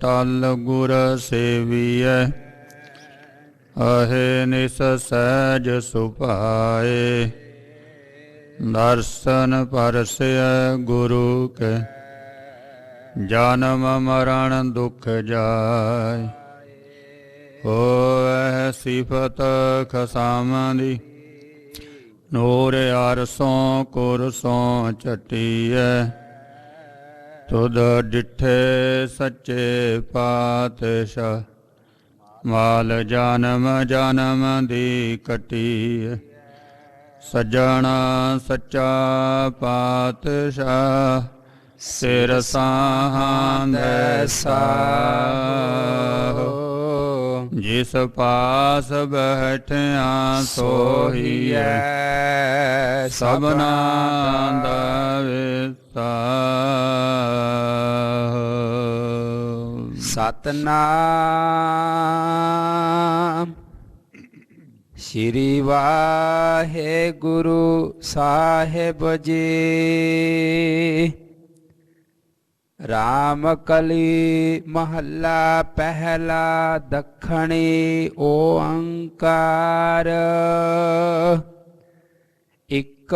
टल गुर सेविय अहे निस सहज सुभाए दर्शन परसय गुरु के जन्म मरण दुख जाय होवै सिफत खसामदी नूर अरसों कुरसों चटिय तुद डिठे सच्चे पातशाह माल जन्म जन्म दी कटिय सज्जणा सच्चा पातशाह सिर साहांद साहो जिस पास बैठिया सोहिए सबना दा विसाह। सतनाम श्री वाहेगुरु साहिब जी। राम कली महला पहला दखणी ओंकार इक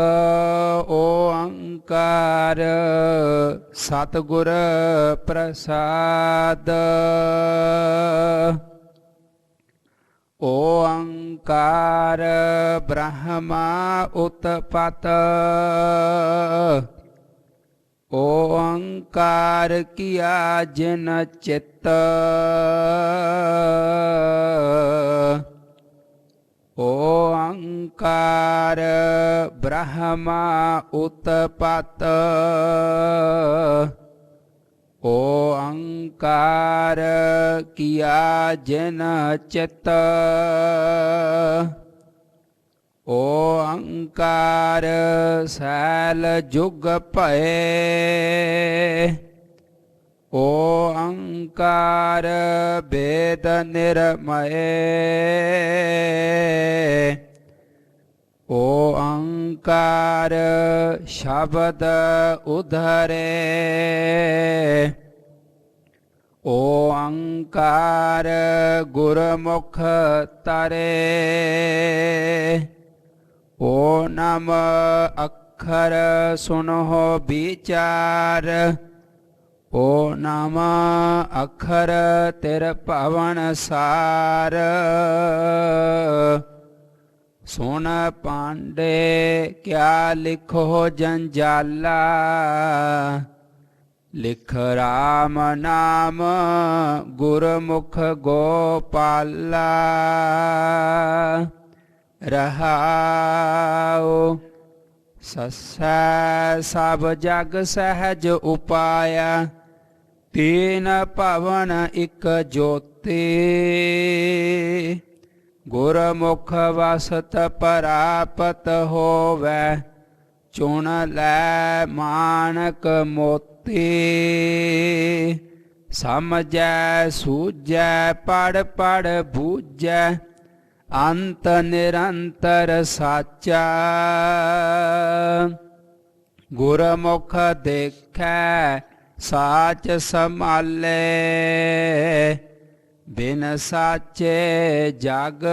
ओंकार सतगुर प्रसाद ओंकार ब्रह्मा उत्पत ओंकार किया जिन चित्त ओंकार ब्रह्मा उत्पत ओंकार किया जिन चित्त ओंकार सैल जुग भये ओंकार वेद निर्मय ओंकार शब्द उधरे ओंकार गुरमुख तरे ओ नम अक्षर सुनो विचार ओ नम अक्षर तिर पवन सार सुन पांडे क्या लिखो जंजाला लिख राम नाम गुरमुख गोपाला रहाओ ससै सब जग सहज उपाया तीन पवन इक ज्योति गुरमुख वसत परापत होवै चुन लै मानक मोती समझै सूझै पढ़ पढ़ बूझै अंत निरंतर साचा गुरमुख देखै साच समाले बिन साचे जग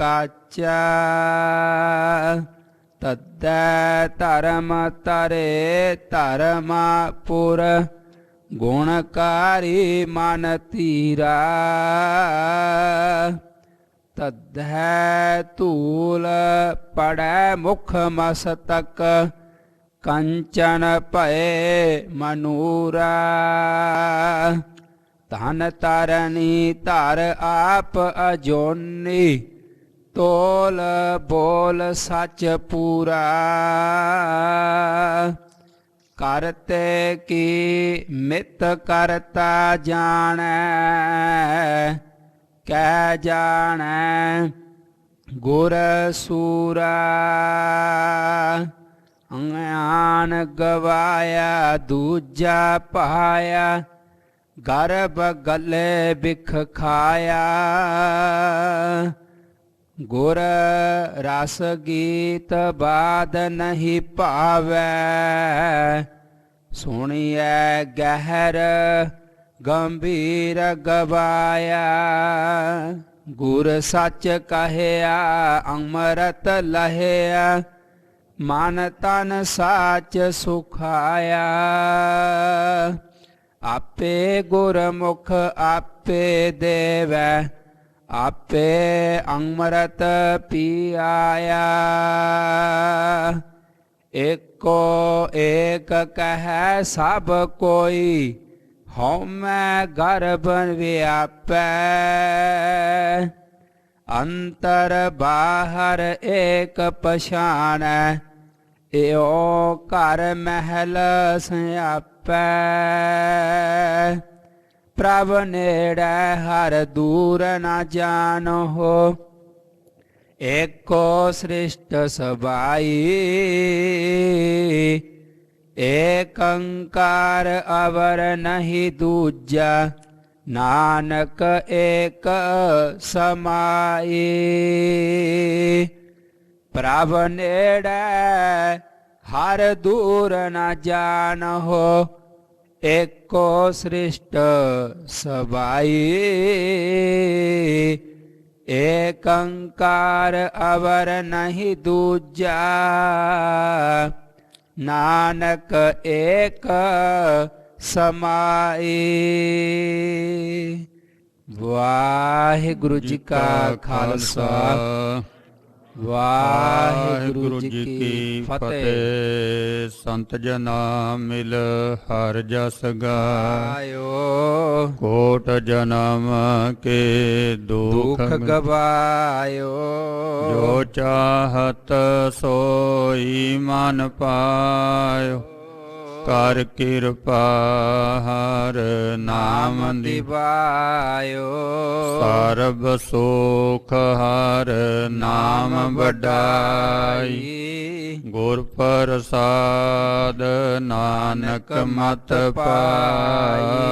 काचा तद्दै धर्म तरे धर्मापुर गुणकारी मन तीरा तद्दै धूल पड़ै मुख मस्तक कंचन भये मनूरा धन तरनी धर आप अजोनी तोल बोल सच पूरा करते की मित करता जानै कै जानै गुर सूरा ज्ञान गवाया दूजा पाया गर्भ गले बिख खाया गुर रस गीत बाद नहीं पावै सुनिए गहर ਗੰਭੀਰ ਗਵਾਇਆ। ਗੁਰ ਸੱਚ ਕਹਿਆ ਅੰਮ੍ਰਿਤ ਲਹਿਆ, ਮਨ ਤਨ ਸਾਚ ਸੁਖਾਇਆ। ਆਪੇ ਗੁਰਮੁਖ ਆਪੇ ਦੇਵੈ, ਆਪੇ ਅੰਮ੍ਰਿਤ ਪੀਆਇਆ। ਏਕੋ ਏਕ ਕਹਿ ਸਭ ਕੋਈ, ਹਉਮੈ ਗਰਭ ਵਿਆਪੈ। ਅੰਤਰ ਬਾਹਰ ਏਕ ਪਛਾਣੈ, ਏਉ ਘਰ ਮਹਿਲ ਸਿਆਪੈ। ਪ੍ਰਭ ਨੇੜੈ ਹਰ ਦੂਰ ਨ ਜਾਣਹੁ, ਏਕੋ ਸ੍ਰਿਸ਼ਟ ਸਬਾਈ। ਏਕ ਓੰਕਾਰ ਅਵਰ ਨਹੀਂ ਦੂਜਾ, ਨਾਨਕ ਏਕ ਸਮਾਈ। ਪ੍ਰਭ ਨੇੜੈ ਹਰ ਦੂਰ ਨ ਜਾਣਹੁ, ਏਕੋ ਸ੍ਰਿਸ਼ਟ ਸਬਾਈ। ਏਕ ਓੰਕਾਰ ਅਵਰ ਨਹੀਂ ਦੂਜਾ, ਨਾਨਕ ਏਕ ਸਮਾਈ। ਵਾਹਿਗੁਰੂ ਜੀ ਕਾ ਖਾਲਸਾ, ਵਾਹਿਗੁਰੂ ਜੀ ਕੀ ਫਤਿਹ। ਸੰਤ ਜਨਾ ਮਿਲ ਹਰ ਜਸ ਆਇਓ ਕੋਟ ਜਨਮ ਕੇ ਦੁਖ ਦੁਖ ਗਵਾਇਓ। ਜੋ ਚਾਹਤ ਸੋਈ ਮਨ ਪਾਇਓ, ਕਰ ਕਿਰਪਾ ਹਰ ਨਾਮ ਦਿਵਾਇਓ। ਸਰਬ ਸੁਖ ਹਰ ਨਾਮ ਵਡਾਈ, ਗੁਰ ਪ੍ਰਸਾਦ ਨਾਨਕ ਮਤ ਪਾਈ।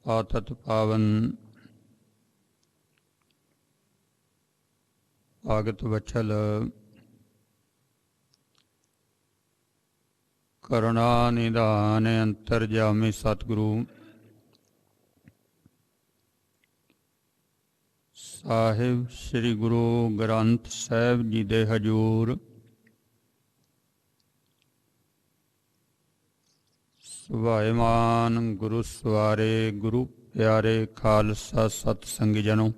ਆਤਤ ਪਾਵਨ ਆਗਤ ਵਛਲ ਕਰੁਣਾ ਨਿਧਾਨ ਅੰਤਰਜਾਮੀ ਸਤਿਗੁਰੂ ਸਾਹਿਬ ਸ੍ਰੀ ਗੁਰੂ ਗ੍ਰੰਥ ਸਾਹਿਬ ਜੀ ਦੇ ਹਜੂਰ ਸੁਭਾਇਮਾਨ ਗੁਰੂ ਸਵਾਰੇ ਗੁਰੂ ਪਿਆਰੇ ਖਾਲਸਾ ਸਤ ਸੰਗੀ ਜਨੋ,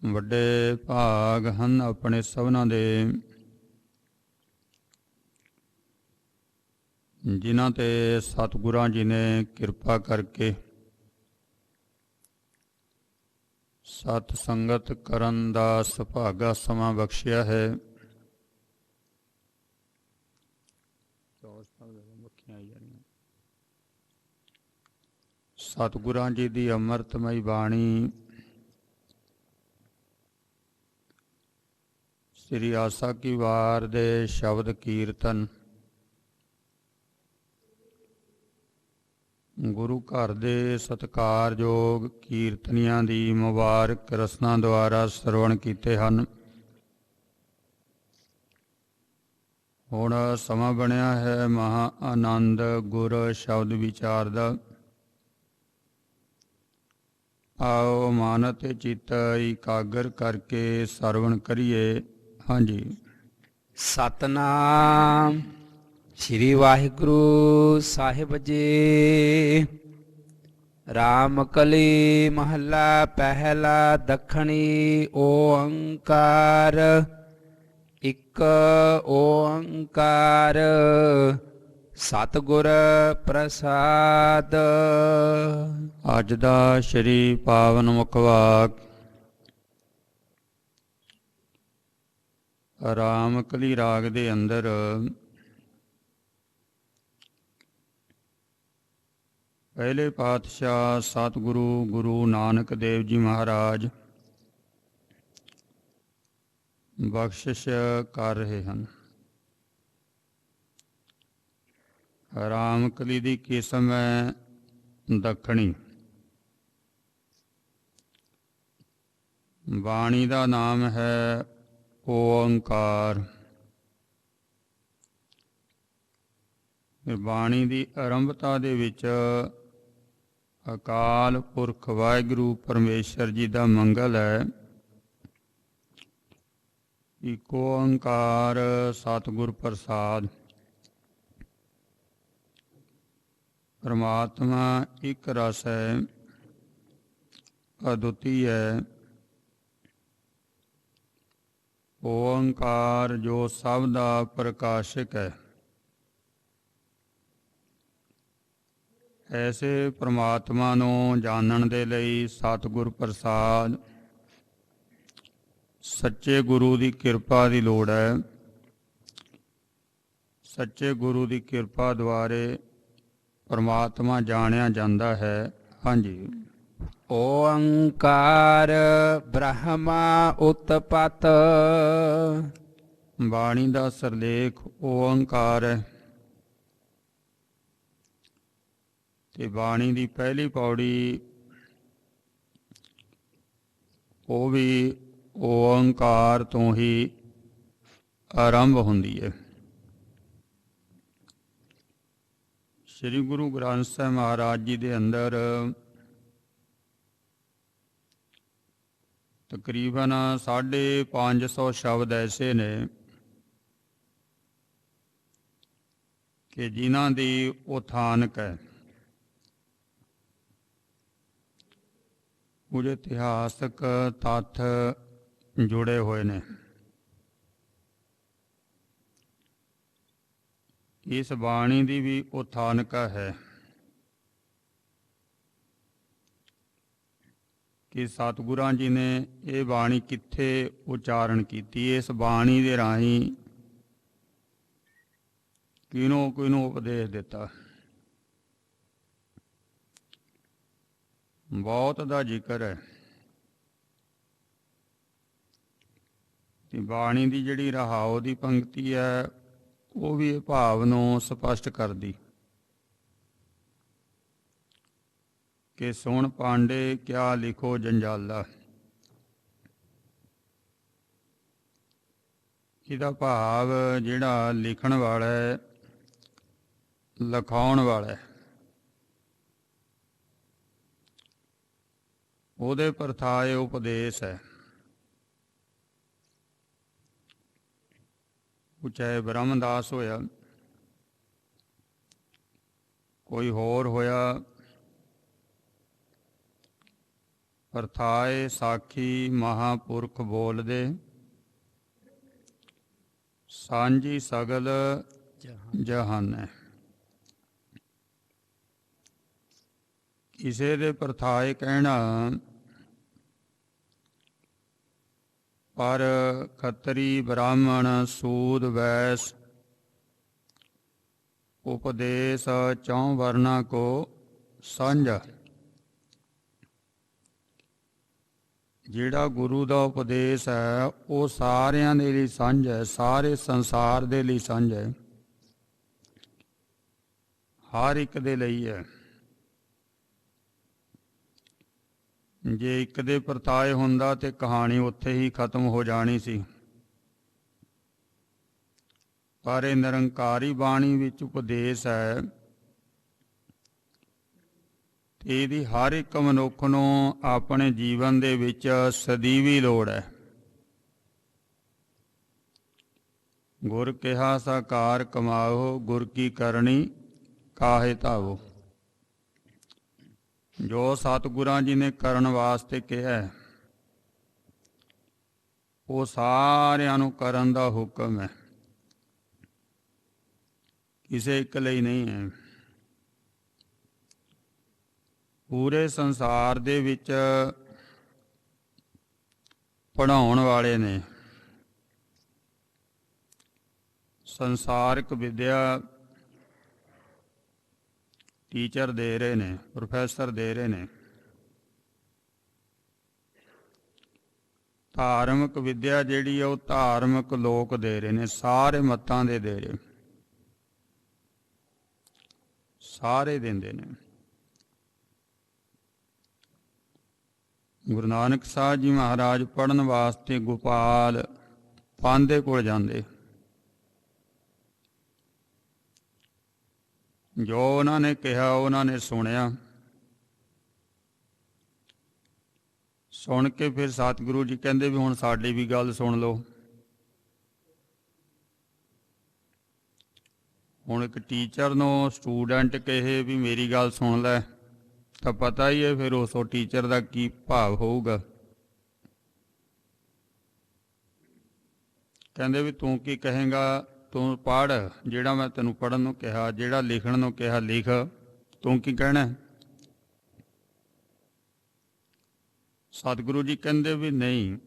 ਵੱਡੇ ਭਾਗ ਹਨ ਆਪਣੇ ਸਭਨਾਂ ਦੇ ਜਿਨ੍ਹਾਂ ਤੇ ਸਤਿਗੁਰਾਂ ਜੀ ਨੇ ਕਿਰਪਾ ਕਰਕੇ ਸਤ ਸੰਗਤ ਕਰਨ ਦਾ ਸੁਭਾਗਾ ਸਮਾਂ ਬਖਸ਼ਿਆ ਹੈ। ਸਤਿਗੁਰਾਂ ਜੀ ਦੀ ਅੰਮ੍ਰਿਤਮਈ ਬਾਣੀ ਸ੍ਰੀ ਆਸਾ ਕੀ ਵਾਰ ਦੇ ਸ਼ਬਦ ਕੀਰਤਨ ਗੁਰੂ ਘਰ ਦੇ ਸਤਿਕਾਰਯੋਗ ਕੀਰਤਨੀਆਂ ਦੀ ਮੁਬਾਰਕ ਰਸਨਾ ਦੁਆਰਾ ਸਰਵਣ ਕੀਤੇ ਹਨ। ਹੁਣ ਸਮਾਂ ਬਣਿਆ ਹੈ ਮਹਾ ਆਨੰਦ ਗੁਰ ਸ਼ਬਦ ਵਿਚਾਰ ਦਾ। ਆਓ ਮਨ ਤੇ ਚਿੱਤ ਇਕਾਗਰ ਕਰਕੇ ਸਰਵਣ ਕਰੀਏ। ਹਾਂਜੀ। ਸਤਨਾਮ ਸ੍ਰੀ ਵਾਹਿਗੁਰੂ ਸਾਹਿਬ ਜੀ। ਰਾਮ ਕਲੀ ਮਹੱਲਾ ਪਹਿਲਾ। ਦੱਖਣੀ ਓੰਕਾਰ, ਇੱਕ ਓੰਕਾਰ ਸਤਿਗੁਰ ਪ੍ਰਸਾਦ। ਅੱਜ ਦਾ ਸ਼੍ਰੀ ਪਾਵਨ ਮੁਖ ਵਾਕ ਰਾਮ ਕਲੀ ਰਾਗ ਦੇ ਅੰਦਰ ਪਹਿਲੇ ਪਾਤਸ਼ਾਹ ਸਤਿਗੁਰੂ ਗੁਰੂ ਨਾਨਕ ਦੇਵ ਜੀ ਮਹਾਰਾਜ ਬਖਸ਼ਿਸ਼ ਕਰ ਰਹੇ ਹਨ। ਰਾਮ ਕਲੀ ਦੀ ਕਿਸਮ ਹੈ ਦੱਖਣੀ। ਬਾਣੀ ਦਾ ਨਾਮ ਹੈ ਓੰਕਾਰ। ਬਾਣੀ ਦੀ ਆਰੰਭਤਾ ਦੇ ਵਿੱਚ ਅਕਾਲ ਪੁਰਖ ਵਾਹਿਗੁਰੂ ਪਰਮੇਸ਼ਰ ਜੀ ਦਾ ਮੰਗਲ ਹੈ। ਇਕ ਓੰਕਾਰ ਸਤਿਗੁਰ ਪ੍ਰਸਾਦ। ਪਰਮਾਤਮਾ ਇੱਕ ਰਸ ਹੈ, ਅਦੁੱਤੀ ਹੈ। ਓੰਕਾਰ ਜੋ ਸਭ ਦਾ ਪ੍ਰਕਾਸ਼ਕ ਹੈ। ਐਸੇ ਪ੍ਰਮਾਤਮਾ ਨੂੰ ਜਾਣਨ ਦੇ ਲਈ ਸਤਿਗੁਰ ਪ੍ਰਸਾਦ ਸੱਚੇ ਗੁਰੂ ਦੀ ਕਿਰਪਾ ਦੀ ਲੋੜ ਹੈ। ਸੱਚੇ ਗੁਰੂ ਦੀ ਕਿਰਪਾ ਦੁਆਰੇ ਪਰਮਾਤਮਾ ਜਾਣਿਆ ਜਾਂਦਾ ਹੈ। ਹਾਂਜੀ। ਓੰਕਾਰ ਬ੍ਰਹਮਾ ਉਤਪਤ। ਬਾਣੀ ਦਾ ਸਿਰਲੇਖ ਓੰਕਾਰ ਹੈ। ਤੇ ਬਾਣੀ ਦੀ ਪਹਿਲੀ ਪੌੜੀ ਉਹ ਵੀ ਓੰਕਾਰ ਤੋਂ ਹੀ ਆਰੰਭ ਹੁੰਦੀ ਹੈ। ਸ੍ਰੀ ਗੁਰੂ ਗ੍ਰੰਥ ਸਾਹਿਬ ਮਹਾਰਾਜ ਜੀ ਦੇ ਅੰਦਰ ਤਕਰੀਬਨ 550 ਸ਼ਬਦ ਐਸੇ ਨੇ ਕਿ ਜਿਨ੍ਹਾਂ ਦੀ ਉਥਾਨਕ ਹੈ। ਕੁਝ ਇਤਿਹਾਸਕ ਤੱਥ ਜੁੜੇ ਹੋਏ ਨੇ। ਇਸ ਬਾਣੀ ਦੀ ਵੀ ਉਥਾਨਕਾ ਹੈ ਕਿ ਸਤਿਗੁਰਾਂ ਜੀ ਨੇ ਇਹ ਬਾਣੀ ਕਿੱਥੇ ਉਚਾਰਨ ਕੀਤੀ। ਇਸ ਬਾਣੀ ਦੇ ਰਾਹੀਂ ਕਿਹਨੂੰ ਕਿਹਨੂੰ ਉਪਦੇਸ਼ ਦਿੱਤਾ। ਬਹੁਤ ਦਾ ਜ਼ਿਕਰ ਹੈ ਤੇ ਬਾਣੀ ਦੀ ਜਿਹੜੀ ਰਹਾਉ ਦੀ ਪੰਕਤੀ ਹੈ ਉਹ ਵੀ ਇਹ ਭਾਵ ਨੂੰ ਸਪਸ਼ਟ ਕਰਦੀ ਕਿ ਸੁਣ ਪਾਂਡੇ ਕਿਆ ਲਿਖੋ ਜੰਜਾਲਾ। ਇਹਦਾ ਭਾਵ ਜਿਹੜਾ ਲਿਖਣ ਵਾਲਾ ਹੈ, ਲਿਖਾਉਣ ਵਾਲਾ ਹੈ, ਉਹਦੇ ਪ੍ਰਥਾਏ ਉਪਦੇਸ਼ ਹੈ। ਉਹ ਚਾਹੇ ਬ੍ਰਹਮਦਾਸ ਹੋਇਆ, ਕੋਈ ਹੋਰ ਹੋਇਆ, ਪ੍ਰਥਾਏ ਸਾਖੀ ਮਹਾਂਪੁਰਖ ਬੋਲਦੇ, ਸਾਂਝੀ ਸਗਲ ਜਹਾਨ ਹੈ। ਕਿਸੇ ਦੇ ਪ੍ਰਥਾਏ ਕਹਿਣਾ ਪਰ ਖੱਤਰੀ ਬ੍ਰਾਹਮਣ ਸੂਦ ਵੈਸ ਉਪਦੇਸ਼ ਚੌਂ ਵਰਨਾ ਕੋ ਸਾਂਝਾ। ਜਿਹੜਾ ਗੁਰੂ ਦਾ ਉਪਦੇਸ਼ ਹੈ ਉਹ ਸਾਰਿਆਂ ਦੇ ਲਈ ਸਾਂਝਾ ਹੈ, ਸਾਰੇ ਸੰਸਾਰ ਦੇ ਲਈ ਸਾਂਝਾ ਹੈ, ਹਰ ਇੱਕ ਦੇ ਲਈ ਹੈ। ਜੇ ਇੱਕ ਦੇ ਪਰਤਾਏ ਹੁੰਦਾ ਤੇ ਕਹਾਣੀ ਉੱਥੇ ਹੀ ਖਤਮ ਹੋ ਜਾਣੀ ਸੀ। ਪਰ ਇਹ ਨਿਰੰਕਾਰੀ ਬਾਣੀ ਵਿੱਚ ਉਪਦੇਸ਼ ਹੈ, ਇਹਦੀ ਹਰ ਇੱਕ ਮਨੁੱਖ ਨੂੰ ਆਪਣੇ ਜੀਵਨ ਦੇ ਵਿੱਚ ਸਦੀਵੀ ਲੋੜ ਹੈ। ਗੁਰ ਕਿਹਾ ਸਾਕਾਰ ਕਮਾਓ, ਗੁਰ ਕੀ ਕਰਨੀ ਕਾਹੇ ਧਾਵੋ। ਜੋ ਸਤਿਗੁਰਾਂ ਜੀ ਨੇ ਕਰਨ ਵਾਸਤੇ ਕਿਹਾ ਉਹ ਸਾਰਿਆਂ ਨੂੰ ਕਰਨ ਦਾ ਹੁਕਮ ਹੈ, ਕਿਸੇ ਇੱਕ ਲਈ ਨਹੀਂ ਹੈ। ਪੂਰੇ ਸੰਸਾਰ ਦੇ ਵਿੱਚ ਪੜ੍ਹਾਉਣ ਵਾਲੇ ਨੇ, ਸੰਸਾਰਿਕ ਵਿਦਿਆ ਟੀਚਰ ਦੇ ਰਹੇ ਨੇ, ਪ੍ਰੋਫੈਸਰ ਦੇ ਰਹੇ ਨੇ। ਧਾਰਮਿਕ ਵਿਦਿਆ ਜਿਹੜੀ ਹੈ ਉਹ ਧਾਰਮਿਕ ਲੋਕ ਦੇ ਰਹੇ ਨੇ, ਸਾਰੇ ਮਤਾਂ ਦੇ ਰਹੇ, ਸਾਰੇ ਦਿੰਦੇ ਨੇ। ਗੁਰੂ ਨਾਨਕ ਸਾਹਿਬ ਜੀ ਮਹਾਰਾਜ ਪੜ੍ਹਨ ਵਾਸਤੇ ਗੋਪਾਲ ਪਾਂਧੇ ਕੋਲ ਜਾਂਦੇ। ਜੋ ਉਹਨਾਂ ਨੇ ਕਿਹਾ ਉਹਨਾਂ ਨੇ ਸੁਣਿਆ। ਸੁਣ ਕੇ ਫਿਰ ਸਤਿਗੁਰੂ ਜੀ ਕਹਿੰਦੇ ਵੀ ਹੁਣ ਸਾਡੀ ਵੀ ਗੱਲ ਸੁਣ ਲਓ। ਹੁਣ ਇੱਕ ਟੀਚਰ ਨੂੰ ਸਟੂਡੈਂਟ ਕਹੇ ਵੀ ਮੇਰੀ ਗੱਲ ਸੁਣ ਲੈ ਤਾਂ ਪਤਾ ਹੀ ਹੈ ਫਿਰ ਉਸ ਟੀਚਰ ਦਾ ਕੀ ਭਾਵ ਹੋਊਗਾ। ਕਹਿੰਦੇ ਵੀ ਤੂੰ ਕੀ ਕਹੇਂਗਾ, ਤੂੰ ਪੜ੍ਹ, ਜਿਹੜਾ ਮੈਂ ਤੈਨੂੰ ਪੜ੍ਹਨ ਨੂੰ ਕਿਹਾ, ਜਿਹੜਾ ਲਿਖਣ ਨੂੰ ਕਿਹਾ ਲਿਖ, ਤੂੰ ਕੀ ਕਹਿਣਾ। ਸਤਿਗੁਰੂ ਜੀ ਕਹਿੰਦੇ ਵੀ ਨਹੀਂ,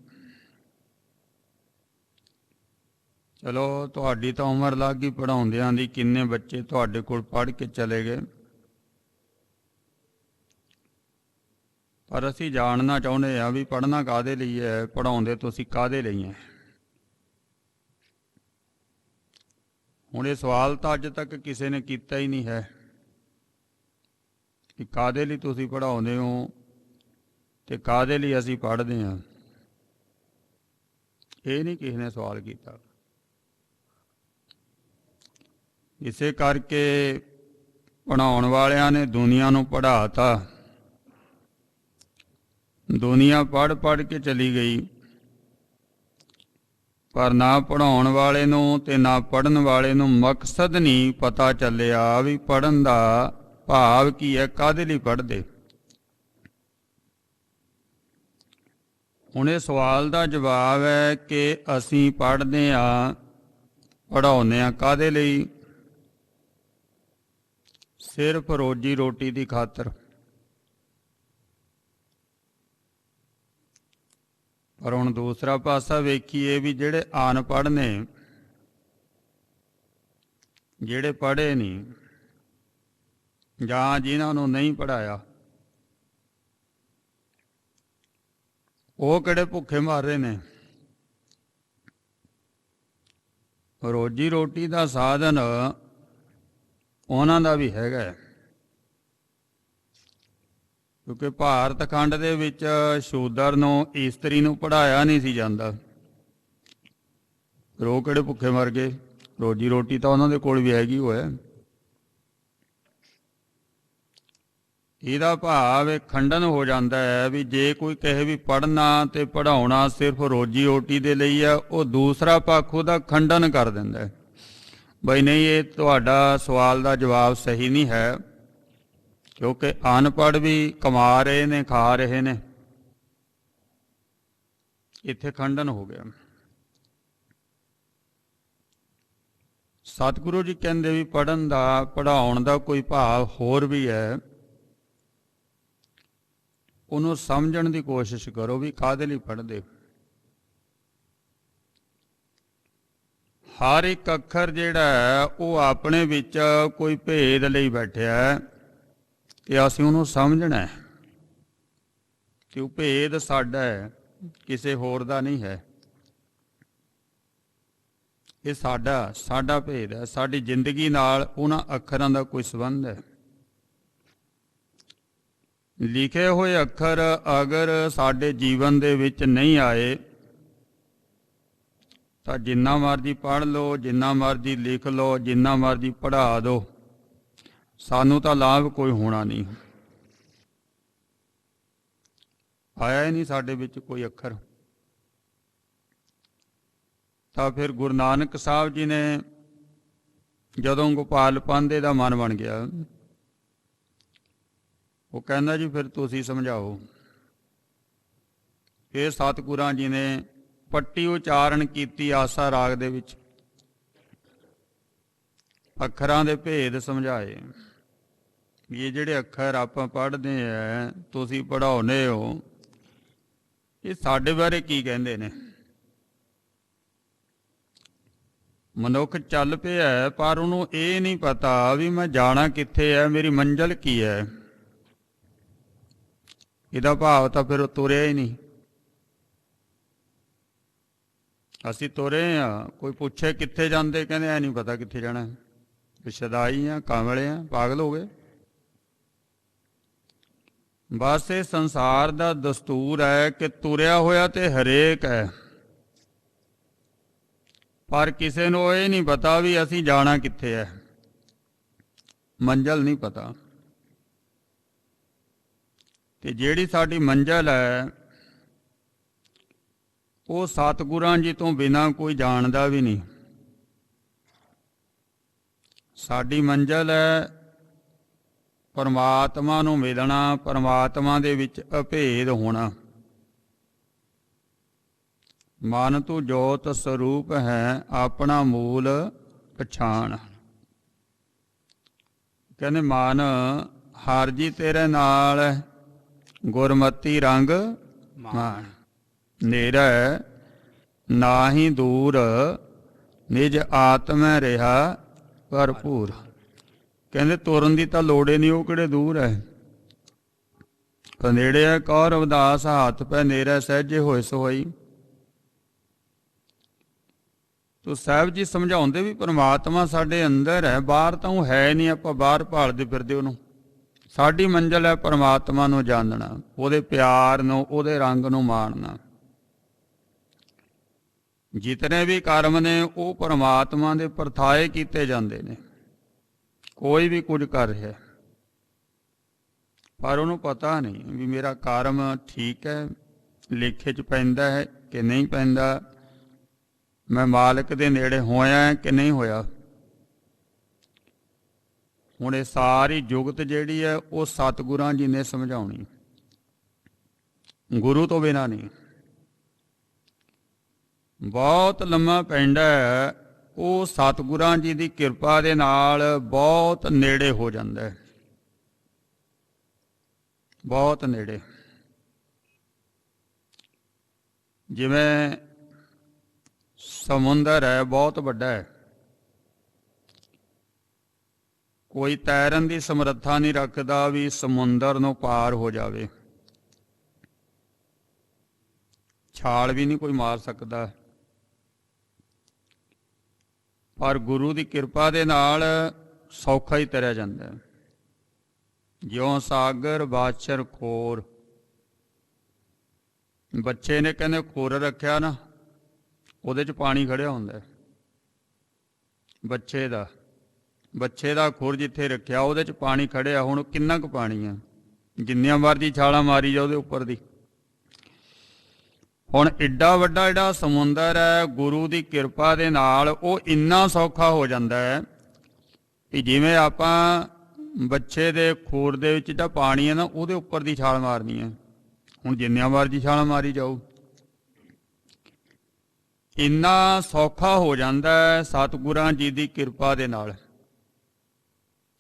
ਚਲੋ ਤੁਹਾਡੀ ਤਾਂ ਉਮਰ ਲੱਗ ਗਈ ਪੜ੍ਹਾਉਂਦਿਆਂ ਦੀ, ਕਿੰਨੇ ਬੱਚੇ ਤੁਹਾਡੇ ਕੋਲ ਪੜ੍ਹ ਕੇ ਚਲੇ ਗਏ, ਪਰ ਅਸੀਂ ਜਾਣਨਾ ਚਾਹੁੰਦੇ ਹਾਂ ਵੀ ਪੜ੍ਹਨਾ ਕਾਹਦੇ ਲਈ ਹੈ, ਪੜ੍ਹਾਉਂਦੇ ਤੁਸੀਂ ਕਾਹਦੇ ਲਈ ਹੈ। ਹੁਣ ਇਹ ਸਵਾਲ ਤਾਂ ਅੱਜ ਤੱਕ ਕਿਸੇ ਨੇ ਕੀਤਾ ਹੀ ਨਹੀਂ ਹੈ ਕਿ ਕਾਹਦੇ ਲਈ ਤੁਸੀਂ ਪੜ੍ਹਾਉਂਦੇ ਹੋ ਤੇ ਕਾਹਦੇ ਲਈ ਅਸੀਂ ਪੜ੍ਹਦੇ ਹਾਂ। ਇਹ ਨਹੀਂ ਕਿਸੇ ਨੇ ਸਵਾਲ ਕੀਤਾ। ਇਸੇ ਕਰਕੇ ਪੜ੍ਹਾਉਣ ਵਾਲਿਆਂ ਨੇ ਦੁਨੀਆ ਨੂੰ ਪੜ੍ਹਾਤਾ। ਦੁਨੀਆ ਪੜ੍ਹ ਪੜ੍ਹ ਕੇ ਚਲੀ ਗਈ, ਪਰ ਨਾ ਪੜ੍ਹਾਉਣ ਵਾਲੇ ਨੂੰ ਤੇ ਨਾ ਪੜ੍ਹਨ ਵਾਲੇ ਨੂੰ ਮਕਸਦ ਨਹੀਂ ਪਤਾ ਚੱਲਿਆ ਵੀ ਪੜ੍ਹਨ ਦਾ ਭਾਵ ਕੀ ਹੈ, ਕਾਹਦੇ ਲਈ ਪੜ੍ਹਦੇ। ਹੁਣ ਇਹ ਸਵਾਲ ਦਾ ਜਵਾਬ ਹੈ ਕਿ ਅਸੀਂ ਪੜ੍ਹਦੇ ਹਾਂ, ਪੜ੍ਹਾਉਂਦੇ ਹਾਂ ਕਾਹਦੇ ਲਈ, ਸਿਰਫ ਰੋਜੀ ਰੋਟੀ ਦੀ ਖਾਤਰ। ਪਰ ਹੁਣ ਦੂਸਰਾ ਪਾਸਾ ਵੇਖੀਏ ਵੀ ਜਿਹੜੇ ਅਨਪੜ੍ਹ ਨੇ, ਜਿਹੜੇ ਪੜ੍ਹੇ ਨਹੀਂ ਜਾਂ ਜਿਨ੍ਹਾਂ ਨੂੰ ਨਹੀਂ ਪੜ੍ਹਾਇਆ, ਉਹ ਕਿਹੜੇ ਭੁੱਖੇ ਮਰ ਰਹੇ ਨੇ। ਰੋਜੀ ਰੋਟੀ ਦਾ ਸਾਧਨ ਉਹਨਾਂ ਦਾ ਵੀ ਹੈਗਾ, ਕਿਉਂਕਿ ਭਾਰਤ ਖੰਡ ਦੇ ਵਿੱਚ ਸ਼ੂਦਰ ਨੂੰ, ਇਸਤਰੀ ਨੂੰ ਪੜ੍ਹਾਇਆ ਨਹੀਂ ਸੀ ਜਾਂਦਾ। ਫਿਰ ਉਹ ਕਿਹੜੇ ਭੁੱਖੇ ਮਰ ਗਏ, ਰੋਜੀ ਰੋਟੀ ਤਾਂ ਉਹਨਾਂ ਦੇ ਕੋਲ ਵੀ ਹੈਗੀ ਹੋਇਆ। ਇਹਦਾ ਭਾਵ ਇਹ ਖੰਡਨ ਹੋ ਜਾਂਦਾ ਹੈ ਵੀ ਜੇ ਕੋਈ ਕਹੇ ਵੀ ਪੜ੍ਹਨਾ ਤੇ ਪੜ੍ਹਾਉਣਾ ਸਿਰਫ ਰੋਜੀ ਰੋਟੀ ਦੇ ਲਈ ਹੈ, ਉਹ ਦੂਸਰਾ ਪੱਖ ਉਹਦਾ ਖੰਡਨ ਕਰ ਦਿੰਦਾ ਹੈ। ਬਈ ਨਹੀਂ, ਇਹ ਤੁਹਾਡਾ ਸਵਾਲ ਦਾ ਜਵਾਬ ਸਹੀ ਨਹੀਂ ਹੈ, ਕਿਉਂਕਿ ਅਨਪੜ੍ਹ ਵੀ ਕਮਾ ਰਹੇ ਨੇ, ਖਾ ਰਹੇ ਨੇ। ਇੱਥੇ ਖੰਡਨ ਹੋ ਗਿਆ। ਸਤਿਗੁਰੂ ਜੀ ਕਹਿੰਦੇ ਵੀ ਪੜ੍ਹਨ ਦਾ, ਪੜ੍ਹਾਉਣ ਦਾ ਕੋਈ ਭਾਵ ਹੋਰ ਵੀ ਹੈ। ਉਹਨੂੰ ਸਮਝਣ ਦੀ ਕੋਸ਼ਿਸ਼ ਕਰੋ ਵੀ ਕਾਹਦੇ ਲਈ ਪੜ੍ਹਦੇ। ਹਰ ਇੱਕ ਅੱਖਰ ਜਿਹੜਾ ਹੈ ਉਹ ਆਪਣੇ ਵਿੱਚ ਕੋਈ ਭੇਦ ਲਈ ਬੈਠਿਆ ਹੈ ਕਿ ਅਸੀਂ ਉਹਨੂੰ ਸਮਝਣਾ ਹੈ, ਕਿ ਉਹ ਭੇਦ ਸਾਡਾ ਹੈ, ਕਿਸੇ ਹੋਰ ਦਾ ਨਹੀਂ ਹੈ। ਇਹ ਸਾਡਾ ਭੇਦ ਹੈ, ਸਾਡੀ ਜ਼ਿੰਦਗੀ ਨਾਲ ਉਹਨਾਂ ਅੱਖਰਾਂ ਦਾ ਕੋਈ ਸੰਬੰਧ ਹੈ। ਲਿਖੇ ਹੋਏ ਅੱਖਰ ਅਗਰ ਸਾਡੇ ਜੀਵਨ ਦੇ ਵਿੱਚ ਨਹੀਂ ਆਏ ਤਾਂ ਜਿੰਨਾ ਮਰਜ਼ੀ ਪੜ੍ਹ ਲਓ, ਜਿੰਨਾ ਮਰਜ਼ੀ ਲਿਖ ਲਓ, ਜਿੰਨਾ ਮਰਜ਼ੀ ਪੜ੍ਹਾ ਦਿਓ, ਸਾਨੂੰ ਤਾਂ ਲਾਭ ਕੋਈ ਹੋਣਾ ਨਹੀਂ। ਆਇਆ ਹੀ ਨਹੀਂ ਸਾਡੇ ਵਿੱਚ ਕੋਈ ਅੱਖਰ। ਤਾਂ ਫਿਰ ਗੁਰੂ ਨਾਨਕ ਸਾਹਿਬ ਜੀ ਨੇ ਜਦੋਂ ਗੋਪਾਲ ਪਾਂਧੇ ਦਾ ਮਨ ਬਣ ਗਿਆ, ਉਹ ਕਹਿੰਦਾ ਜੀ ਫਿਰ ਤੁਸੀਂ ਸਮਝਾਓ। ਇਹ ਸਤਿਗੁਰਾਂ ਜੀ ਨੇ ਪੱਟੀ ਉਚਾਰਨ ਕੀਤੀ ਆਸਾ ਰਾਗ ਦੇ ਵਿੱਚ, ਅੱਖਰਾਂ ਦੇ ਭੇਦ ਸਮਝਾਏ। ਇਹ ਜਿਹੜੇ ਅੱਖਰ ਆਪਾਂ ਪੜ੍ਹਦੇ ਆ, ਤੁਸੀਂ ਪੜ੍ਹਾਉਂਦੇ ਹੋ, ਇਹ ਸਾਡੇ ਬਾਰੇ ਕੀ ਕਹਿੰਦੇ ਨੇ। ਮਨੁੱਖ ਚੱਲ ਪਿਆ ਪਰ ਉਹਨੂੰ ਇਹ ਨਹੀਂ ਪਤਾ ਵੀ ਮੈਂ ਜਾਣਾ ਕਿੱਥੇ ਹੈ, ਮੇਰੀ ਮੰਜ਼ਿਲ ਕੀ ਹੈ। ਇਹਦਾ ਭਾਵ ਤਾਂ ਫਿਰ ਉਹ ਤੁਰਿਆ ਹੀ ਨਹੀਂ। ਅਸੀਂ ਤੁਰੇ ਹਾਂ, ਕੋਈ ਪੁੱਛੇ ਕਿੱਥੇ ਜਾਂਦੇ, ਕਹਿੰਦੇ ਐ ਨਹੀਂ ਪਤਾ ਕਿੱਥੇ ਜਾਣਾ, ਸ਼ਦਾਈ ਆ, ਕਾਮਲੇ ਆ, ਪਾਗਲ ਹੋ ਗਏ। ਬਸ ਇਹ ਸੰਸਾਰ ਦਾ ਦਸਤੂਰ ਹੈ ਕਿ ਤੁਰਿਆ ਹੋਇਆ ਤੇ ਹਰੇਕ ਹੈ, ਪਰ ਕਿਸੇ ਨੂੰ ਇਹ ਨਹੀਂ ਪਤਾ ਵੀ ਅਸੀਂ ਜਾਣਾ ਕਿੱਥੇ ਹੈ, ਮੰਜ਼ਲ ਨਹੀਂ ਪਤਾ। ਤੇ ਜਿਹੜੀ ਸਾਡੀ ਮੰਜ਼ਲ ਹੈ ਉਹ ਸਤਿਗੁਰਾਂ ਜੀ ਤੋਂ ਬਿਨਾਂ ਕੋਈ ਜਾਣਦਾ ਵੀ ਨਹੀਂ। ਸਾਡੀ ਮੰਜ਼ਲ ਹੈ ਪਰਮਾਤਮਾ ਨੂੰ ਮਿਲਣਾ, ਪਰਮਾਤਮਾ ਦੇ ਵਿੱਚ ਅਭੇਦ ਹੋਣਾ। ਮਨ ਤੂੰ ਜੋਤ ਸਰੂਪ ਹੈ, ਆਪਣਾ ਮੂਲ ਪਛਾਣ। ਕਹਿੰਦੇ ਮਨ ਹਰ ਜੀ ਤੇਰੇ ਨਾਲ, ਗੁਰਮਤੀ ਰੰਗ ਮਾਣ। ਨੇਰਾ ਨਾਹੀ ਦੂਰ, ਨਿਜ ਆਤਮੈ ਰਿਹਾ ਭਰਪੂਰ। ਕਹਿੰਦੇ ਤੁਰਨ ਦੀ ਤਾਂ ਲੋੜ ਹੀ ਨਹੀਂ, ਉਹ ਕਿਹੜੇ ਦੂਰ ਹੈ। ਨੇੜੇ ਹੈ ਕੌਰ ਉਦਾਸ, ਹੱਥ ਪੈ ਨੇਰਾ ਸਹਿਜੇ ਹੋਏ ਸੋਈ। ਤੋ ਸਾਹਿਬ ਜੀ ਸਮਝਾਉਂਦੇ ਵੀ ਪਰਮਾਤਮਾ ਸਾਡੇ ਅੰਦਰ ਹੈ, ਬਾਹਰ ਤਾਂ ਉਹ ਹੈ ਨਹੀਂ, ਆਪਾਂ ਬਾਹਰ ਭਾਲਦੇ ਫਿਰਦੇ ਉਹਨੂੰ। ਸਾਡੀ ਮੰਜ਼ਿਲ ਹੈ ਪਰਮਾਤਮਾ ਨੂੰ ਜਾਣਨਾ, ਉਹਦੇ ਪਿਆਰ ਨੂੰ, ਉਹਦੇ ਰੰਗ ਨੂੰ ਮਾਣਨਾ। ਜਿਤਨੇ ਵੀ ਕਰਮ ਨੇ ਉਹ ਪਰਮਾਤਮਾ ਦੇ ਪਰਥਾਏ ਕੀਤੇ ਜਾਂਦੇ ਨੇ। ਕੋਈ ਵੀ ਕੁਝ ਕਰ ਰਿਹਾ ਪਰ ਉਹਨੂੰ ਪਤਾ ਨਹੀਂ ਵੀ ਮੇਰਾ ਕਰਮ ਠੀਕ ਹੈ, ਲੇਖੇ 'ਚ ਪੈਂਦਾ ਹੈ ਕਿ ਨਹੀਂ ਪੈਂਦਾ, ਮੈਂ ਮਾਲਕ ਦੇ ਨੇੜੇ ਹੋਇਆ ਕਿ ਨਹੀਂ ਹੋਇਆ। ਹੁਣ ਇਹ ਸਾਰੀ ਜੁਗਤ ਜਿਹੜੀ ਹੈ ਉਹ ਸਤਿਗੁਰਾਂ ਜੀ ਨੇ ਸਮਝਾਉਣੀ, ਗੁਰੂ ਤੋਂ ਬਿਨਾਂ ਨਹੀਂ। ਬਹੁਤ ਲੰਮਾ ਪੈਂਡਾ ਹੈ, ਉਹ ਸਤਿਗੁਰਾਂ ਜੀ ਦੀ ਕਿਰਪਾ ਦੇ ਨਾਲ ਬਹੁਤ ਨੇੜੇ ਹੋ ਜਾਂਦਾ ਹੈ, ਬਹੁਤ ਨੇੜੇ। ਜਿਵੇਂ ਸਮੁੰਦਰ ਹੈ, ਬਹੁਤ ਵੱਡਾ ਹੈ, ਕੋਈ ਤੈਰਨ ਦੀ ਸਮਰੱਥਾ ਨਹੀਂ ਰੱਖਦਾ ਵੀ ਸਮੁੰਦਰ ਨੂੰ ਪਾਰ ਹੋ ਜਾਵੇ, ਛਾਲ ਵੀ ਨਹੀਂ ਕੋਈ ਮਾਰ ਸਕਦਾ। ਪਰ ਗੁਰੂ ਦੀ ਕਿਰਪਾ ਦੇ ਨਾਲ ਸੌਖਾ ਹੀ ਤਰਿਆ ਜਾਂਦਾ ਹੈ। ਜਿਉਂ ਸਾਗਰ ਬਾਛਰ ਖੋਰ, ਬੱਚੇ ਨੇ ਕਹਿੰਦੇ ਖੋਰ ਰੱਖਿਆ ਨਾ, ਉਹਦੇ 'ਚ ਪਾਣੀ ਖੜਿਆ ਹੁੰਦਾ ਹੈ। ਬੱਚੇ ਦਾ ਖੁਰ ਜਿੱਥੇ ਰੱਖਿਆ ਉਹਦੇ 'ਚ ਪਾਣੀ ਖੜਿਆ। ਹੁਣ ਕਿੰਨਾ ਕੁ ਪਾਣੀ ਆ, ਜਿੰਨੀਆਂ ਮਰਜ਼ੀ ਛਾਲਾਂ ਮਾਰੀ ਜਾ ਉਹਦੇ ਉੱਪਰ ਦੀ। ਹੁਣ ਏਡਾ ਵੱਡਾ ਜਿਹੜਾ ਸਮੁੰਦਰ ਹੈ, ਗੁਰੂ ਦੀ ਕਿਰਪਾ ਦੇ ਨਾਲ ਉਹ ਇੰਨਾ ਸੌਖਾ ਹੋ ਜਾਂਦਾ ਹੈ ਕਿ ਜਿਵੇਂ ਆਪਾਂ ਬੱਚੇ ਦੇ ਖੂਰ ਦੇ ਵਿੱਚ ਜਿਹੜਾ ਪਾਣੀ ਹੈ ਨਾ, ਉਹਦੇ ਉੱਪਰ ਦੀ ਛਾਲ ਮਾਰਨੀ ਹੈ। ਹੁਣ ਜਿੰਨੀਆਂ ਮਰਜ਼ੀ ਛਾਲਾਂ ਮਾਰੀ ਜਾਓ, ਇੰਨਾ ਸੌਖਾ ਹੋ ਜਾਂਦਾ ਹੈ ਸਤਿਗੁਰਾਂ ਜੀ ਦੀ ਕਿਰਪਾ ਦੇ ਨਾਲ,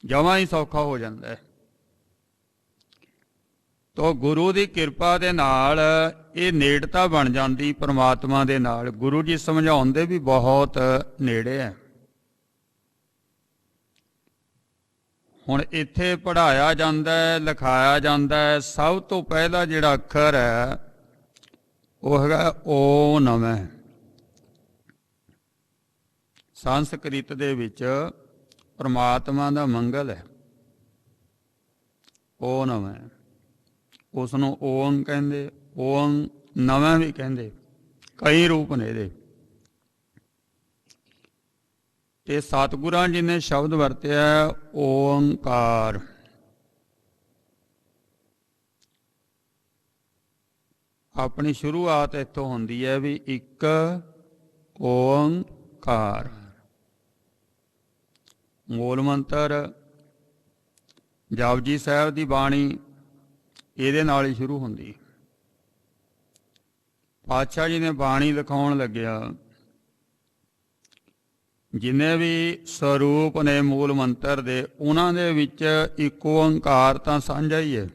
ਜਮਾਂ ਹੀ ਸੌਖਾ ਹੋ ਜਾਂਦਾ ਹੈ। ਤੋ ਗੁਰੂ ਦੀ ਕਿਰਪਾ ਦੇ ਨਾਲ ਇਹ ਨੇੜਤਾ ਬਣ ਜਾਂਦੀ ਪਰਮਾਤਮਾ ਦੇ ਨਾਲ। ਗੁਰੂ ਜੀ ਸਮਝਾਉਂਦੇ ਵੀ ਬਹੁਤ ਨੇੜੇ ਹੈ। ਹੁਣ ਇੱਥੇ ਪੜ੍ਹਾਇਆ ਜਾਂਦਾ ਹੈ, ਲਿਖਾਇਆ ਜਾਂਦਾ ਹੈ। ਸਭ ਤੋਂ ਪਹਿਲਾ ਜਿਹੜਾ ਅੱਖਰ ਹੈ ਉਹ ਹੈਗਾ ਓ ਨਮः। ਸੰਸਕ੍ਰਿਤ ਦੇ ਵਿੱਚ ਪਰਮਾਤਮਾ ਦਾ ਮੰਗਲ ਹੈ, ਓ ਨਮः। ਉਸ ਨੂੰ ਓਮ ਕਹਿੰਦੇ, ਓਮ ਨਮः ਵੀ ਕਹਿੰਦੇ, ਕਈ ਰੂਪ ਨੇ ਇਹਦੇ। ਤੇ ਸਤਿਗੁਰਾਂ ਜੀ ਨੇ ਸ਼ਬਦ ਵਰਤਿਆ ਓੰਕਾਰ। ਆਪਣੀ ਸ਼ੁਰੂਆਤ ਇੱਥੋਂ ਹੁੰਦੀ ਹੈ ਵੀ ਇੱਕ ਓੰਕਾਰ। ਮੂਲ ਮੰਤਰ ਜਪਜੀ ਸਾਹਿਬ ਦੀ ਬਾਣੀ ਇਹਦੇ ਨਾਲ ਹੀ ਸ਼ੁਰੂ ਹੁੰਦੀ। ਪਾਤਸ਼ਾਹ ਜੀ ਨੇ ਬਾਣੀ ਲਿਖਾਉਣ ਲੱਗਿਆ, ਜਿੰਨੇ ਵੀ ਸਰੂਪ ਨੇ ਮੂਲ ਮੰਤਰ ਦੇ, ਉਹਨਾਂ ਦੇ ਵਿੱਚ ਇੱਕ ਓੰਕਾਰ ਤਾਂ ਸਾਂਝਾ ਹੀ ਹੈ।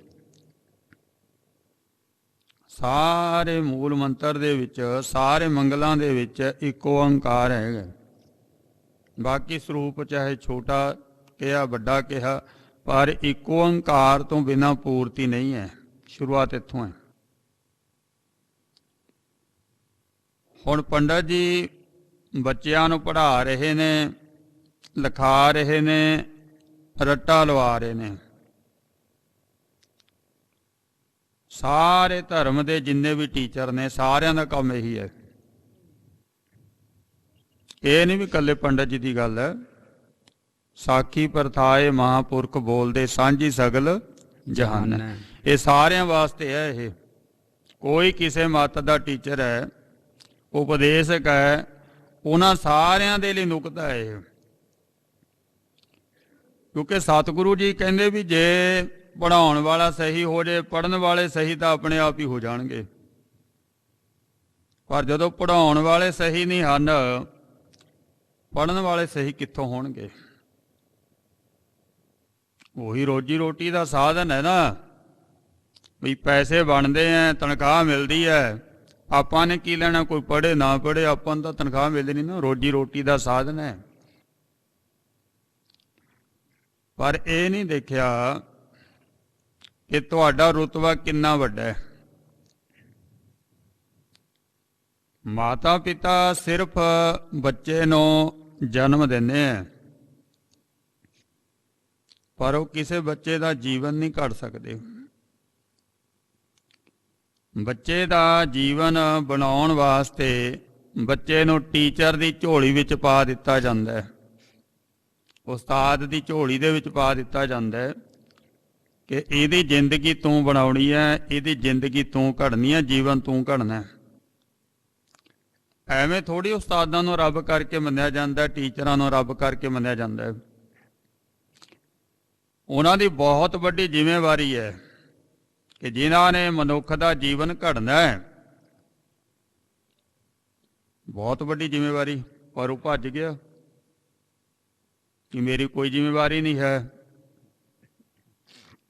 ਸਾਰੇ ਮੂਲ ਮੰਤਰ ਦੇ ਵਿੱਚ, ਸਾਰੇ ਮੰਗਲਾਂ ਦੇ ਵਿੱਚ ਇੱਕ ਓੰਕਾਰ ਹੈਗਾ। ਬਾਕੀ ਸਰੂਪ ਚਾਹੇ ਛੋਟਾ ਕਿਹਾ, ਵੱਡਾ ਕਿਹਾ, ਪਰ ਇੱਕ ਓੰਕਾਰ ਤੋਂ ਬਿਨਾਂ ਪੂਰਤੀ ਨਹੀਂ ਹੈ। ਸ਼ੁਰੂਆਤ ਇੱਥੋਂ ਹੈ। ਹੁਣ ਪੰਡਤ ਜੀ ਬੱਚਿਆਂ ਨੂੰ ਪੜ੍ਹਾ ਰਹੇ ਨੇ, ਲਿਖਾ ਰਹੇ ਨੇ, ਰੱਟਾ ਲਵਾ ਰਹੇ ਨੇ। ਸਾਰੇ ਧਰਮ ਦੇ ਜਿੰਨੇ ਵੀ ਟੀਚਰ ਨੇ ਸਾਰਿਆਂ ਦਾ ਕੰਮ ਇਹੀ ਹੈ। ਇਹ ਨਹੀਂ ਵੀ ਇਕੱਲੇ ਪੰਡਤ ਜੀ ਦੀ ਗੱਲ ਹੈ। ਸਾਖੀ ਪਰਥਾਏ ਮਹਾਂਪੁਰਖ ਬੋਲਦੇ ਸਾਂਝੀ ਸਗਲ ਜਹਾਨ। ਇਹ ਸਾਰਿਆਂ ਵਾਸਤੇ ਹੈ। ਇਹ ਕੋਈ ਕਿਸੇ ਮੱਤ ਦਾ ਟੀਚਰ ਹੈ, ਉਪਦੇਸ਼ਕ ਹੈ, ਉਹਨਾਂ ਸਾਰਿਆਂ ਦੇ ਲਈ ਨੁਕਤਾ ਹੈ ਇਹ। ਕਿਉਂਕਿ ਸਤਿਗੁਰੂ ਜੀ ਕਹਿੰਦੇ ਵੀ ਜੇ ਪੜ੍ਹਾਉਣ ਵਾਲਾ ਸਹੀ ਹੋ ਜੇ, ਪੜ੍ਹਨ ਵਾਲੇ ਸਹੀ ਤਾਂ ਆਪਣੇ ਆਪ ਹੀ ਹੋ ਜਾਣਗੇ। ਪਰ ਜਦੋਂ ਪੜ੍ਹਾਉਣ ਵਾਲੇ ਸਹੀ ਨਹੀਂ ਹਨ, ਪੜ੍ਹਨ ਵਾਲੇ ਸਹੀ ਕਿੱਥੋਂ ਹੋਣਗੇ? ਉਹੀ ਰੋਜੀ ਰੋਟੀ ਦਾ ਸਾਧਨ ਹੈ ਨਾ, ਵੀ ਪੈਸੇ ਬਣਦੇ ਆ, ਤਨਖਾਹ ਮਿਲਦੀ ਹੈ, ਆਪਾਂ ਨੇ ਕੀ ਲੈਣਾ? ਕੋਈ ਪੜ੍ਹੇ ਨਾ ਪੜ੍ਹੇ, ਆਪਾਂ ਨੂੰ ਤਾਂ ਤਨਖਾਹ ਮਿਲਦੀ ਨਹੀਂ ਨਾ। ਰੋਜੀ ਰੋਟੀ ਦਾ ਸਾਧਨ ਹੈ। ਪਰ ਇਹ ਨਹੀਂ ਦੇਖਿਆ ਕਿ ਤੁਹਾਡਾ ਰੁਤਬਾ ਕਿੰਨਾ ਵੱਡਾ ਹੈ। ਮਾਤਾ ਪਿਤਾ ਸਿਰਫ ਬੱਚੇ ਨੂੰ ਜਨਮ ਦਿੰਦੇ ਆ, ਪਰ ਉਹ ਕਿਸੇ ਬੱਚੇ ਦਾ ਜੀਵਨ ਨਹੀਂ ਘੜ ਸਕਦੇ। ਬੱਚੇ ਦਾ ਜੀਵਨ ਬਣਾਉਣ ਵਾਸਤੇ ਬੱਚੇ ਨੂੰ ਟੀਚਰ ਦੀ ਝੋਲੀ ਵਿੱਚ ਪਾ ਦਿੱਤਾ ਜਾਂਦਾ ਹੈ, ਉਸਤਾਦ ਦੀ ਝੋਲੀ ਦੇ ਵਿੱਚ ਪਾ ਦਿੱਤਾ ਜਾਂਦਾ ਹੈ ਕਿ ਇਹਦੀ ਜ਼ਿੰਦਗੀ ਤੂੰ ਬਣਾਉਣੀ ਹੈ, ਇਹਦੀ ਜ਼ਿੰਦਗੀ ਤੂੰ ਘੜਨੀ ਹੈ, ਜੀਵਨ ਤੂੰ ਘੜਨਾ ਹੈ। ਐਵੇਂ ਥੋੜ੍ਹੀ ਉਸਤਾਦਾਂ ਨੂੰ ਰੱਬ ਕਰਕੇ ਮੰਨਿਆ ਜਾਂਦਾ, ਟੀਚਰਾਂ ਨੂੰ ਰੱਬ ਕਰਕੇ ਮੰਨਿਆ ਜਾਂਦਾ। ਉਹਨਾਂ ਦੀ ਬਹੁਤ ਵੱਡੀ ਜ਼ਿੰਮੇਵਾਰੀ ਹੈ ਕਿ ਜਿਨ੍ਹਾਂ ਨੇ ਮਨੁੱਖ ਦਾ ਜੀਵਨ ਘੜਨਾ ਹੈ, ਬਹੁਤ ਵੱਡੀ ਜ਼ਿੰਮੇਵਾਰੀ। ਪਰ ਉਹ ਭੱਜ ਗਿਆ ਕਿ ਮੇਰੀ ਕੋਈ ਜ਼ਿੰਮੇਵਾਰੀ ਨਹੀਂ ਹੈ।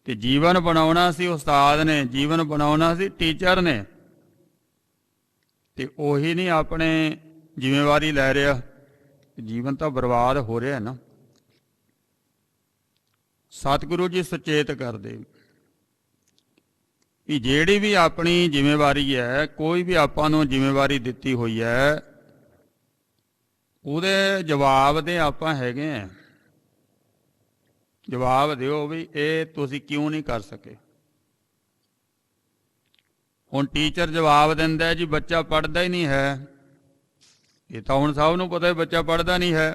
ਤੇ ਜੀਵਨ ਬਣਾਉਣਾ ਸੀ ਉਸਤਾਦ ਨੇ, ਜੀਵਨ ਬਣਾਉਣਾ ਸੀ ਟੀਚਰ ਨੇ, ਤੇ ਉਹੀ ਨਹੀਂ ਆਪਣੇ ਜ਼ਿੰਮੇਵਾਰੀ ਲੈ ਰਿਹਾ। ਜੀਵਨ ਤਾਂ ਬਰਬਾਦ ਹੋ ਰਿਹਾ ਨਾ। ਸਤਿਗੁਰੂ ਜੀ ਸੁਚੇਤ ਕਰਦੇ ਕਿ ਜਿਹੜੀ ਵੀ ਆਪਣੀ ਜ਼ਿੰਮੇਵਾਰੀ ਹੈ, ਕੋਈ ਵੀ ਆਪਾਂ ਨੂੰ ਜ਼ਿੰਮੇਵਾਰੀ ਦਿੱਤੀ ਹੋਈ ਹੈ, ਉਹਦੇ ਜਵਾਬ ਦੇ ਆਪਾਂ ਹੈਗੇ ਆ। ਜਵਾਬ ਦਿਓ ਵੀ ਇਹ ਤੁਸੀਂ ਕਿਉਂ ਨਹੀਂ ਕਰ ਸਕੇ। ਹੁਣ ਟੀਚਰ ਜਵਾਬ ਦਿੰਦਾ ਜੀ ਬੱਚਾ ਪੜ੍ਹਦਾ ਹੀ ਨਹੀਂ ਹੈ। ਇਹ ਤਾਂ ਹੁਣ ਸਭ ਨੂੰ ਪਤਾ ਹੈ ਬੱਚਾ ਪੜ੍ਹਦਾ ਨਹੀਂ ਹੈ।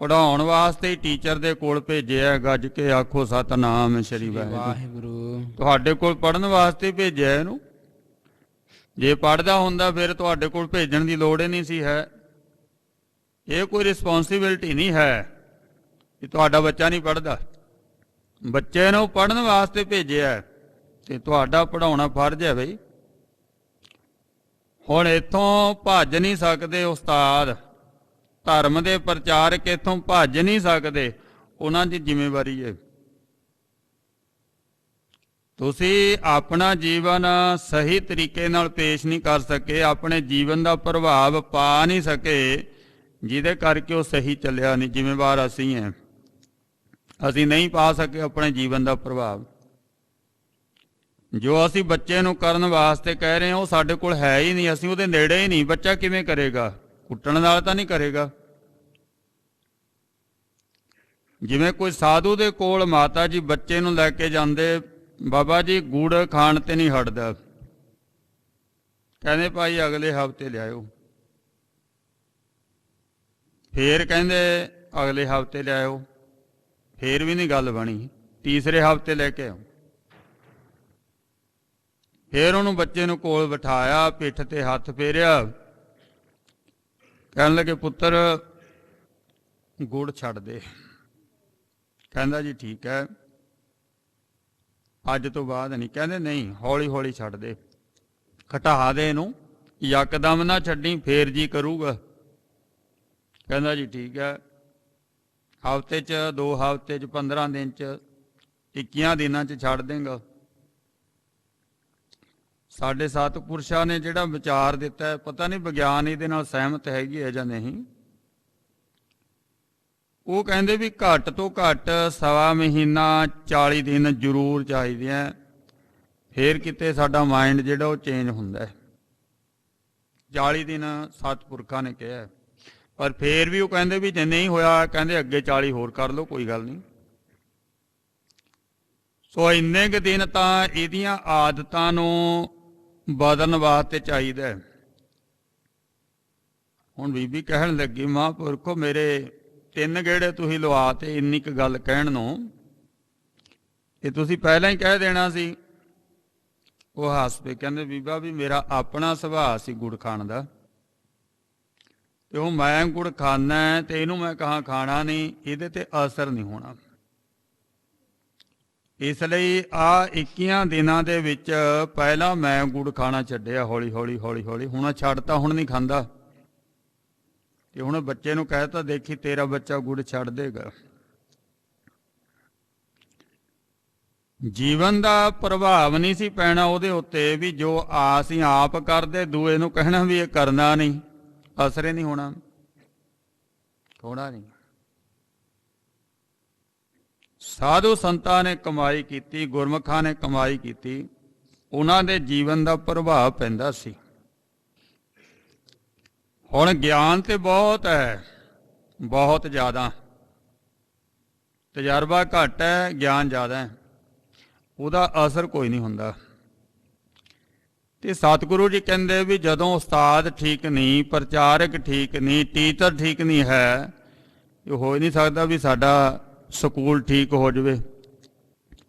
ਪੜ੍ਹਾਉਣ ਵਾਸਤੇ ਹੀ ਟੀਚਰ ਦੇ ਕੋਲ ਭੇਜਿਆ। ਗੱਜ ਕੇ ਆਖੋ ਸਤਿਨਾਮ ਸ੍ਰੀ ਵਾਹਿਗੁਰੂ। ਤੁਹਾਡੇ ਕੋਲ ਪੜ੍ਹਨ ਵਾਸਤੇ ਭੇਜਿਆ ਇਹਨੂੰ। ਜੇ ਪੜ੍ਹਦਾ ਹੁੰਦਾ ਫਿਰ ਤੁਹਾਡੇ ਕੋਲ ਭੇਜਣ ਦੀ ਲੋੜ ਹੀ ਨਹੀਂ ਸੀ ਹੈ। ਇਹ ਕੋਈ ਰਿਸਪੌਂਸਿਬਿਲਟੀ ਨਹੀਂ ਹੈ ਕਿ ਤੁਹਾਡਾ ਬੱਚਾ ਨਹੀਂ ਪੜ੍ਹਦਾ। ਬੱਚੇ ਨੂੰ ਪੜ੍ਹਨ ਵਾਸਤੇ ਭੇਜਿਆ ਤੇ ਤੁਹਾਡਾ ਪੜ੍ਹਾਉਣਾ ਫਰਜ਼ ਹੈ ਬਈ। ਹੁਣ ਇੱਥੋਂ ਭੱਜ ਨਹੀਂ ਸਕਦੇ ਉਸਤਾਦ, ਧਰਮ ਦੇ ਪ੍ਰਚਾਰਕ ਇੱਥੋਂ ਭੱਜ ਨਹੀਂ ਸਕਦੇ। ਉਹਨਾਂ ਦੀ ਜ਼ਿੰਮੇਵਾਰੀ ਹੈ। ਤੁਸੀਂ ਆਪਣਾ ਜੀਵਨ ਸਹੀ ਤਰੀਕੇ ਨਾਲ ਪੇਸ਼ ਨਹੀਂ ਕਰ ਸਕੇ, ਆਪਣੇ ਜੀਵਨ ਦਾ ਪ੍ਰਭਾਵ ਪਾ ਨਹੀਂ ਸਕੇ, ਜਿਹਦੇ ਕਰਕੇ ਉਹ ਸਹੀ ਚੱਲਿਆ ਨਹੀਂ। ਜ਼ਿੰਮੇਵਾਰ ਅਸੀਂ ਹਾਂ। ਅਸੀਂ ਨਹੀਂ ਪਾ ਸਕੇ ਆਪਣੇ ਜੀਵਨ ਦਾ ਪ੍ਰਭਾਵ। ਜੋ ਅਸੀਂ ਬੱਚੇ ਨੂੰ ਕਰਨ ਵਾਸਤੇ ਕਹਿ ਰਹੇ ਹਾਂ ਉਹ ਸਾਡੇ ਕੋਲ ਹੈ ਹੀ ਨਹੀਂ, ਅਸੀਂ ਉਹਦੇ ਨੇੜੇ ਹੀ ਨਹੀਂ। ਬੱਚਾ ਕਿਵੇਂ ਕਰੇਗਾ? ਕੁੱਟਣ ਨਾਲ ਤਾਂ ਨਹੀਂ ਕਰੇਗਾ। ਜਿਵੇਂ ਕੋਈ ਸਾਧੂ ਦੇ ਕੋਲ ਮਾਤਾ ਜੀ ਬੱਚੇ ਨੂੰ ਲੈ ਕੇ ਜਾਂਦੇ, ਬਾਬਾ ਜੀ ਗੁੜ ਖਾਣ ਤੇ ਨਹੀਂ ਹਟਦਾ, ਕਹਿੰਦੇ ਭਾਈ ਅਗਲੇ ਹਫ਼ਤੇ ਲਿਆਇਓ। ਫੇਰ ਕਹਿੰਦੇ ਅਗਲੇ ਹਫ਼ਤੇ ਲਿਆਇਓ, ਫੇਰ ਵੀ ਨਹੀਂ ਗੱਲ ਬਣੀ। ਤੀਸਰੇ ਹਫ਼ਤੇ ਲੈ ਕੇ ਆਓ। ਫੇਰ ਉਹਨੂੰ ਬੱਚੇ ਨੂੰ ਕੋਲ ਬਿਠਾਇਆ, ਪਿੱਠ ਤੇ ਹੱਥ ਫੇਰਿਆ, ਕਹਿਣ ਲੱਗੇ ਪੁੱਤਰ ਗੁੜ ਛੱਡ ਦੇ। ਕਹਿੰਦਾ ਜੀ ਠੀਕ ਹੈ, ਅੱਜ ਤੋਂ ਬਾਅਦ ਨਹੀਂ। ਕਹਿੰਦੇ ਨਹੀਂ, ਹੌਲੀ ਹੌਲੀ ਛੱਡ ਦੇ, ਘਟਾ ਦੇ ਇਹਨੂੰ, ਯਕਦਮ ਨਾ ਛੱਡੀ, ਫੇਰ ਜੀ ਕਰੂਗਾ। ਕਹਿੰਦਾ ਜੀ ਠੀਕ ਹੈ, ਹਫ਼ਤੇ 'ਚ, 2 ਹਫ਼ਤੇ 'ਚ, 15 ਦਿਨ 'ਚ, 21 ਦਿਨਾਂ 'ਚ ਛੱਡ ਦੇਂਗਾ। ਸਾਡੇ ਸਤਿਪੁਰਸ਼ਾਂ ਨੇ ਜਿਹੜਾ ਵਿਚਾਰ ਦਿੱਤਾ ਹੈ, ਪਤਾ ਨਹੀਂ ਵਿਗਿਆਨ ਇਹਦੇ ਨਾਲ ਸਹਿਮਤ ਹੈਗੀ ਹੈ ਜਾਂ ਨਹੀਂ। ਉਹ ਕਹਿੰਦੇ ਵੀ ਘੱਟ ਤੋਂ ਘੱਟ 1.25 ਮਹੀਨਾ, 40 ਦਿਨ ਜ਼ਰੂਰ ਚਾਹੀਦੇ ਆ, ਫੇਰ ਕਿਤੇ ਸਾਡਾ ਮਾਈਂਡ ਜਿਹੜਾ ਉਹ ਚੇਂਜ ਹੁੰਦਾ ਹੈ। 40 ਦਿਨ ਸਤਿਪੁਰਖਾਂ ਨੇ ਕਿਹਾ। ਪਰ ਫੇਰ ਵੀ ਉਹ ਕਹਿੰਦੇ ਵੀ ਜੇ ਨਹੀਂ ਹੋਇਆ, ਕਹਿੰਦੇ ਅੱਗੇ 40 ਹੋਰ ਕਰ ਲਓ, ਕੋਈ ਗੱਲ ਨਹੀਂ। ਸੋ ਇੰਨੇ ਕੁ ਦਿਨ ਤਾਂ ਇਹਦੀਆਂ ਆਦਤਾਂ ਨੂੰ ਬਦਲਣ ਵਾਸਤੇ ਚਾਹੀਦਾ ਹੈ। ਹੁਣ ਬੀਬੀ ਕਹਿਣ ਲੱਗੀ, ਮਹਾਂਪੁਰਖੋ ਮੇਰੇ 3 ਗੇੜੇ ਤੁਸੀਂ ਲਵਾ ਤੇ ਇੰਨੀ ਕੁ ਗੱਲ ਕਹਿਣ ਨੂੰ, ਇਹ ਤੁਸੀਂ ਪਹਿਲਾਂ ਹੀ ਕਹਿ ਦੇਣਾ ਸੀ। ਉਹ ਹੱਸ ਪਏ, ਕਹਿੰਦੇ ਬੀਬਾ ਵੀ ਮੇਰਾ ਆਪਣਾ ਸੁਭਾਅ ਸੀ ਗੁੜ ਖਾਣ ਦਾ, ਤੇ ਉਹ ਮੈਂ ਗੁੜ ਖਾਣਾ ਤੇ ਇਹਨੂੰ ਮੈਂ ਕਹਾਂ ਖਾਣਾ ਨਹੀਂ, ਇਹਦੇ ਤੇ ਅਸਰ ਨਹੀਂ ਹੋਣਾ। ਇਸ ਲਈ ਆ 21 ਦਿਨਾਂ ਦੇ ਵਿੱਚ ਪਹਿਲਾਂ ਮੈਂ ਗੁੜ ਖਾਣਾ ਛੱਡਿਆ, ਹੌਲੀ ਹੌਲੀ ਹੌਲੀ ਹੌਲੀ। ਹੁਣ ਛੱਡਤਾ, ਹੁਣ ਨਹੀਂ ਖਾਂਦਾ। ਤੇ ਹੁਣ ਬੱਚੇ ਨੂੰ ਕਹਿ ਤਾ, ਦੇਖੀ ਤੇਰਾ ਬੱਚਾ ਗੁੜ ਛੱਡ ਦੇਗਾ। ਜੀਵਨ ਦਾ ਪ੍ਰਭਾਵ ਨਹੀਂ ਸੀ ਪੈਣਾ ਉਹਦੇ ਉੱਤੇ, ਵੀ ਜੋ ਅਸੀਂ ਆਪ ਕਰਦੇ ਦੂਏ ਨੂੰ ਕਹਿਣਾ ਵੀ ਇਹ ਕਰਨਾ ਨਹੀਂ, ਅਸਰ ਹੀ ਨਹੀਂ ਹੋਣਾ, ਹੋਣਾ ਨਹੀਂ। ਸਾਧੂ ਸੰਤਾਂ ਨੇ ਕਮਾਈ ਕੀਤੀ, ਗੁਰਮੁਖਾਂ ਨੇ ਕਮਾਈ ਕੀਤੀ, ਉਹਨਾਂ ਦੇ ਜੀਵਨ ਦਾ ਪ੍ਰਭਾਵ ਪੈਂਦਾ ਸੀ। ਹੁਣ ਗਿਆਨ ਤੇ ਬਹੁਤ ਹੈ, ਬਹੁਤ ਜ਼ਿਆਦਾ। ਤਜਰਬਾ ਘੱਟ ਹੈ, ਗਿਆਨ ਜ਼ਿਆਦਾ ਹੈ, ਉਹਦਾ ਅਸਰ ਕੋਈ ਨਹੀਂ ਹੁੰਦਾ। ਤੇ ਸਤਿਗੁਰੂ ਜੀ ਕਹਿੰਦੇ ਵੀ ਜਦੋਂ ਉਸਤਾਦ ਠੀਕ ਨਹੀਂ, ਪ੍ਰਚਾਰਕ ਠੀਕ ਨਹੀਂ, ਟੀਚਰ ਠੀਕ ਨਹੀਂ ਹੈ, ਇਹ ਹੋ ਹੀ ਨਹੀਂ ਸਕਦਾ ਵੀ ਸਾਡਾ ਸਕੂਲ ਠੀਕ ਹੋ ਜਾਵੇ,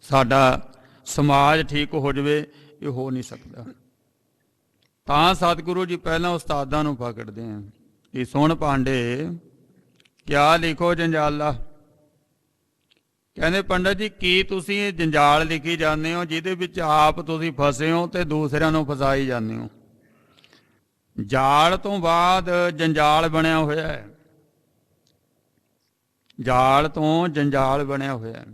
ਸਾਡਾ ਸਮਾਜ ਠੀਕ ਹੋ ਜਾਵੇ, ਇਹ ਹੋ ਨਹੀਂ ਸਕਦਾ। ਤਾਂ ਸਤਿਗੁਰੂ ਜੀ ਪਹਿਲਾਂ ਉਸਤਾਦਾਂ ਨੂੰ ਪਕੜਦੇ ਆ ਕਿ ਸੁਣ ਪਾਂਡੇ ਕਿਆ ਲਿਖੋ ਜੰਜਾਲਾ। ਕਹਿੰਦੇ ਪੰਡਤ ਜੀ ਕੀ ਤੁਸੀਂ ਇਹ ਜੰਜਾਲ ਲਿਖੀ ਜਾਂਦੇ ਹੋ, ਜਿਹਦੇ ਵਿੱਚ ਆਪ ਤੁਸੀਂ ਫਸੇ ਹੋ ਤੇ ਦੂਸਰਿਆਂ ਨੂੰ ਫਸਾਈ ਜਾਂਦੇ ਹੋ। ਜਾਲ ਤੋਂ ਬਾਅਦ ਜੰਜਾਲ ਬਣਿਆ ਹੋਇਆ ਹੈ, ਜਾਲ ਤੋਂ ਜੰਜਾਲ ਬਣਿਆ ਹੋਇਆ ਹੈ।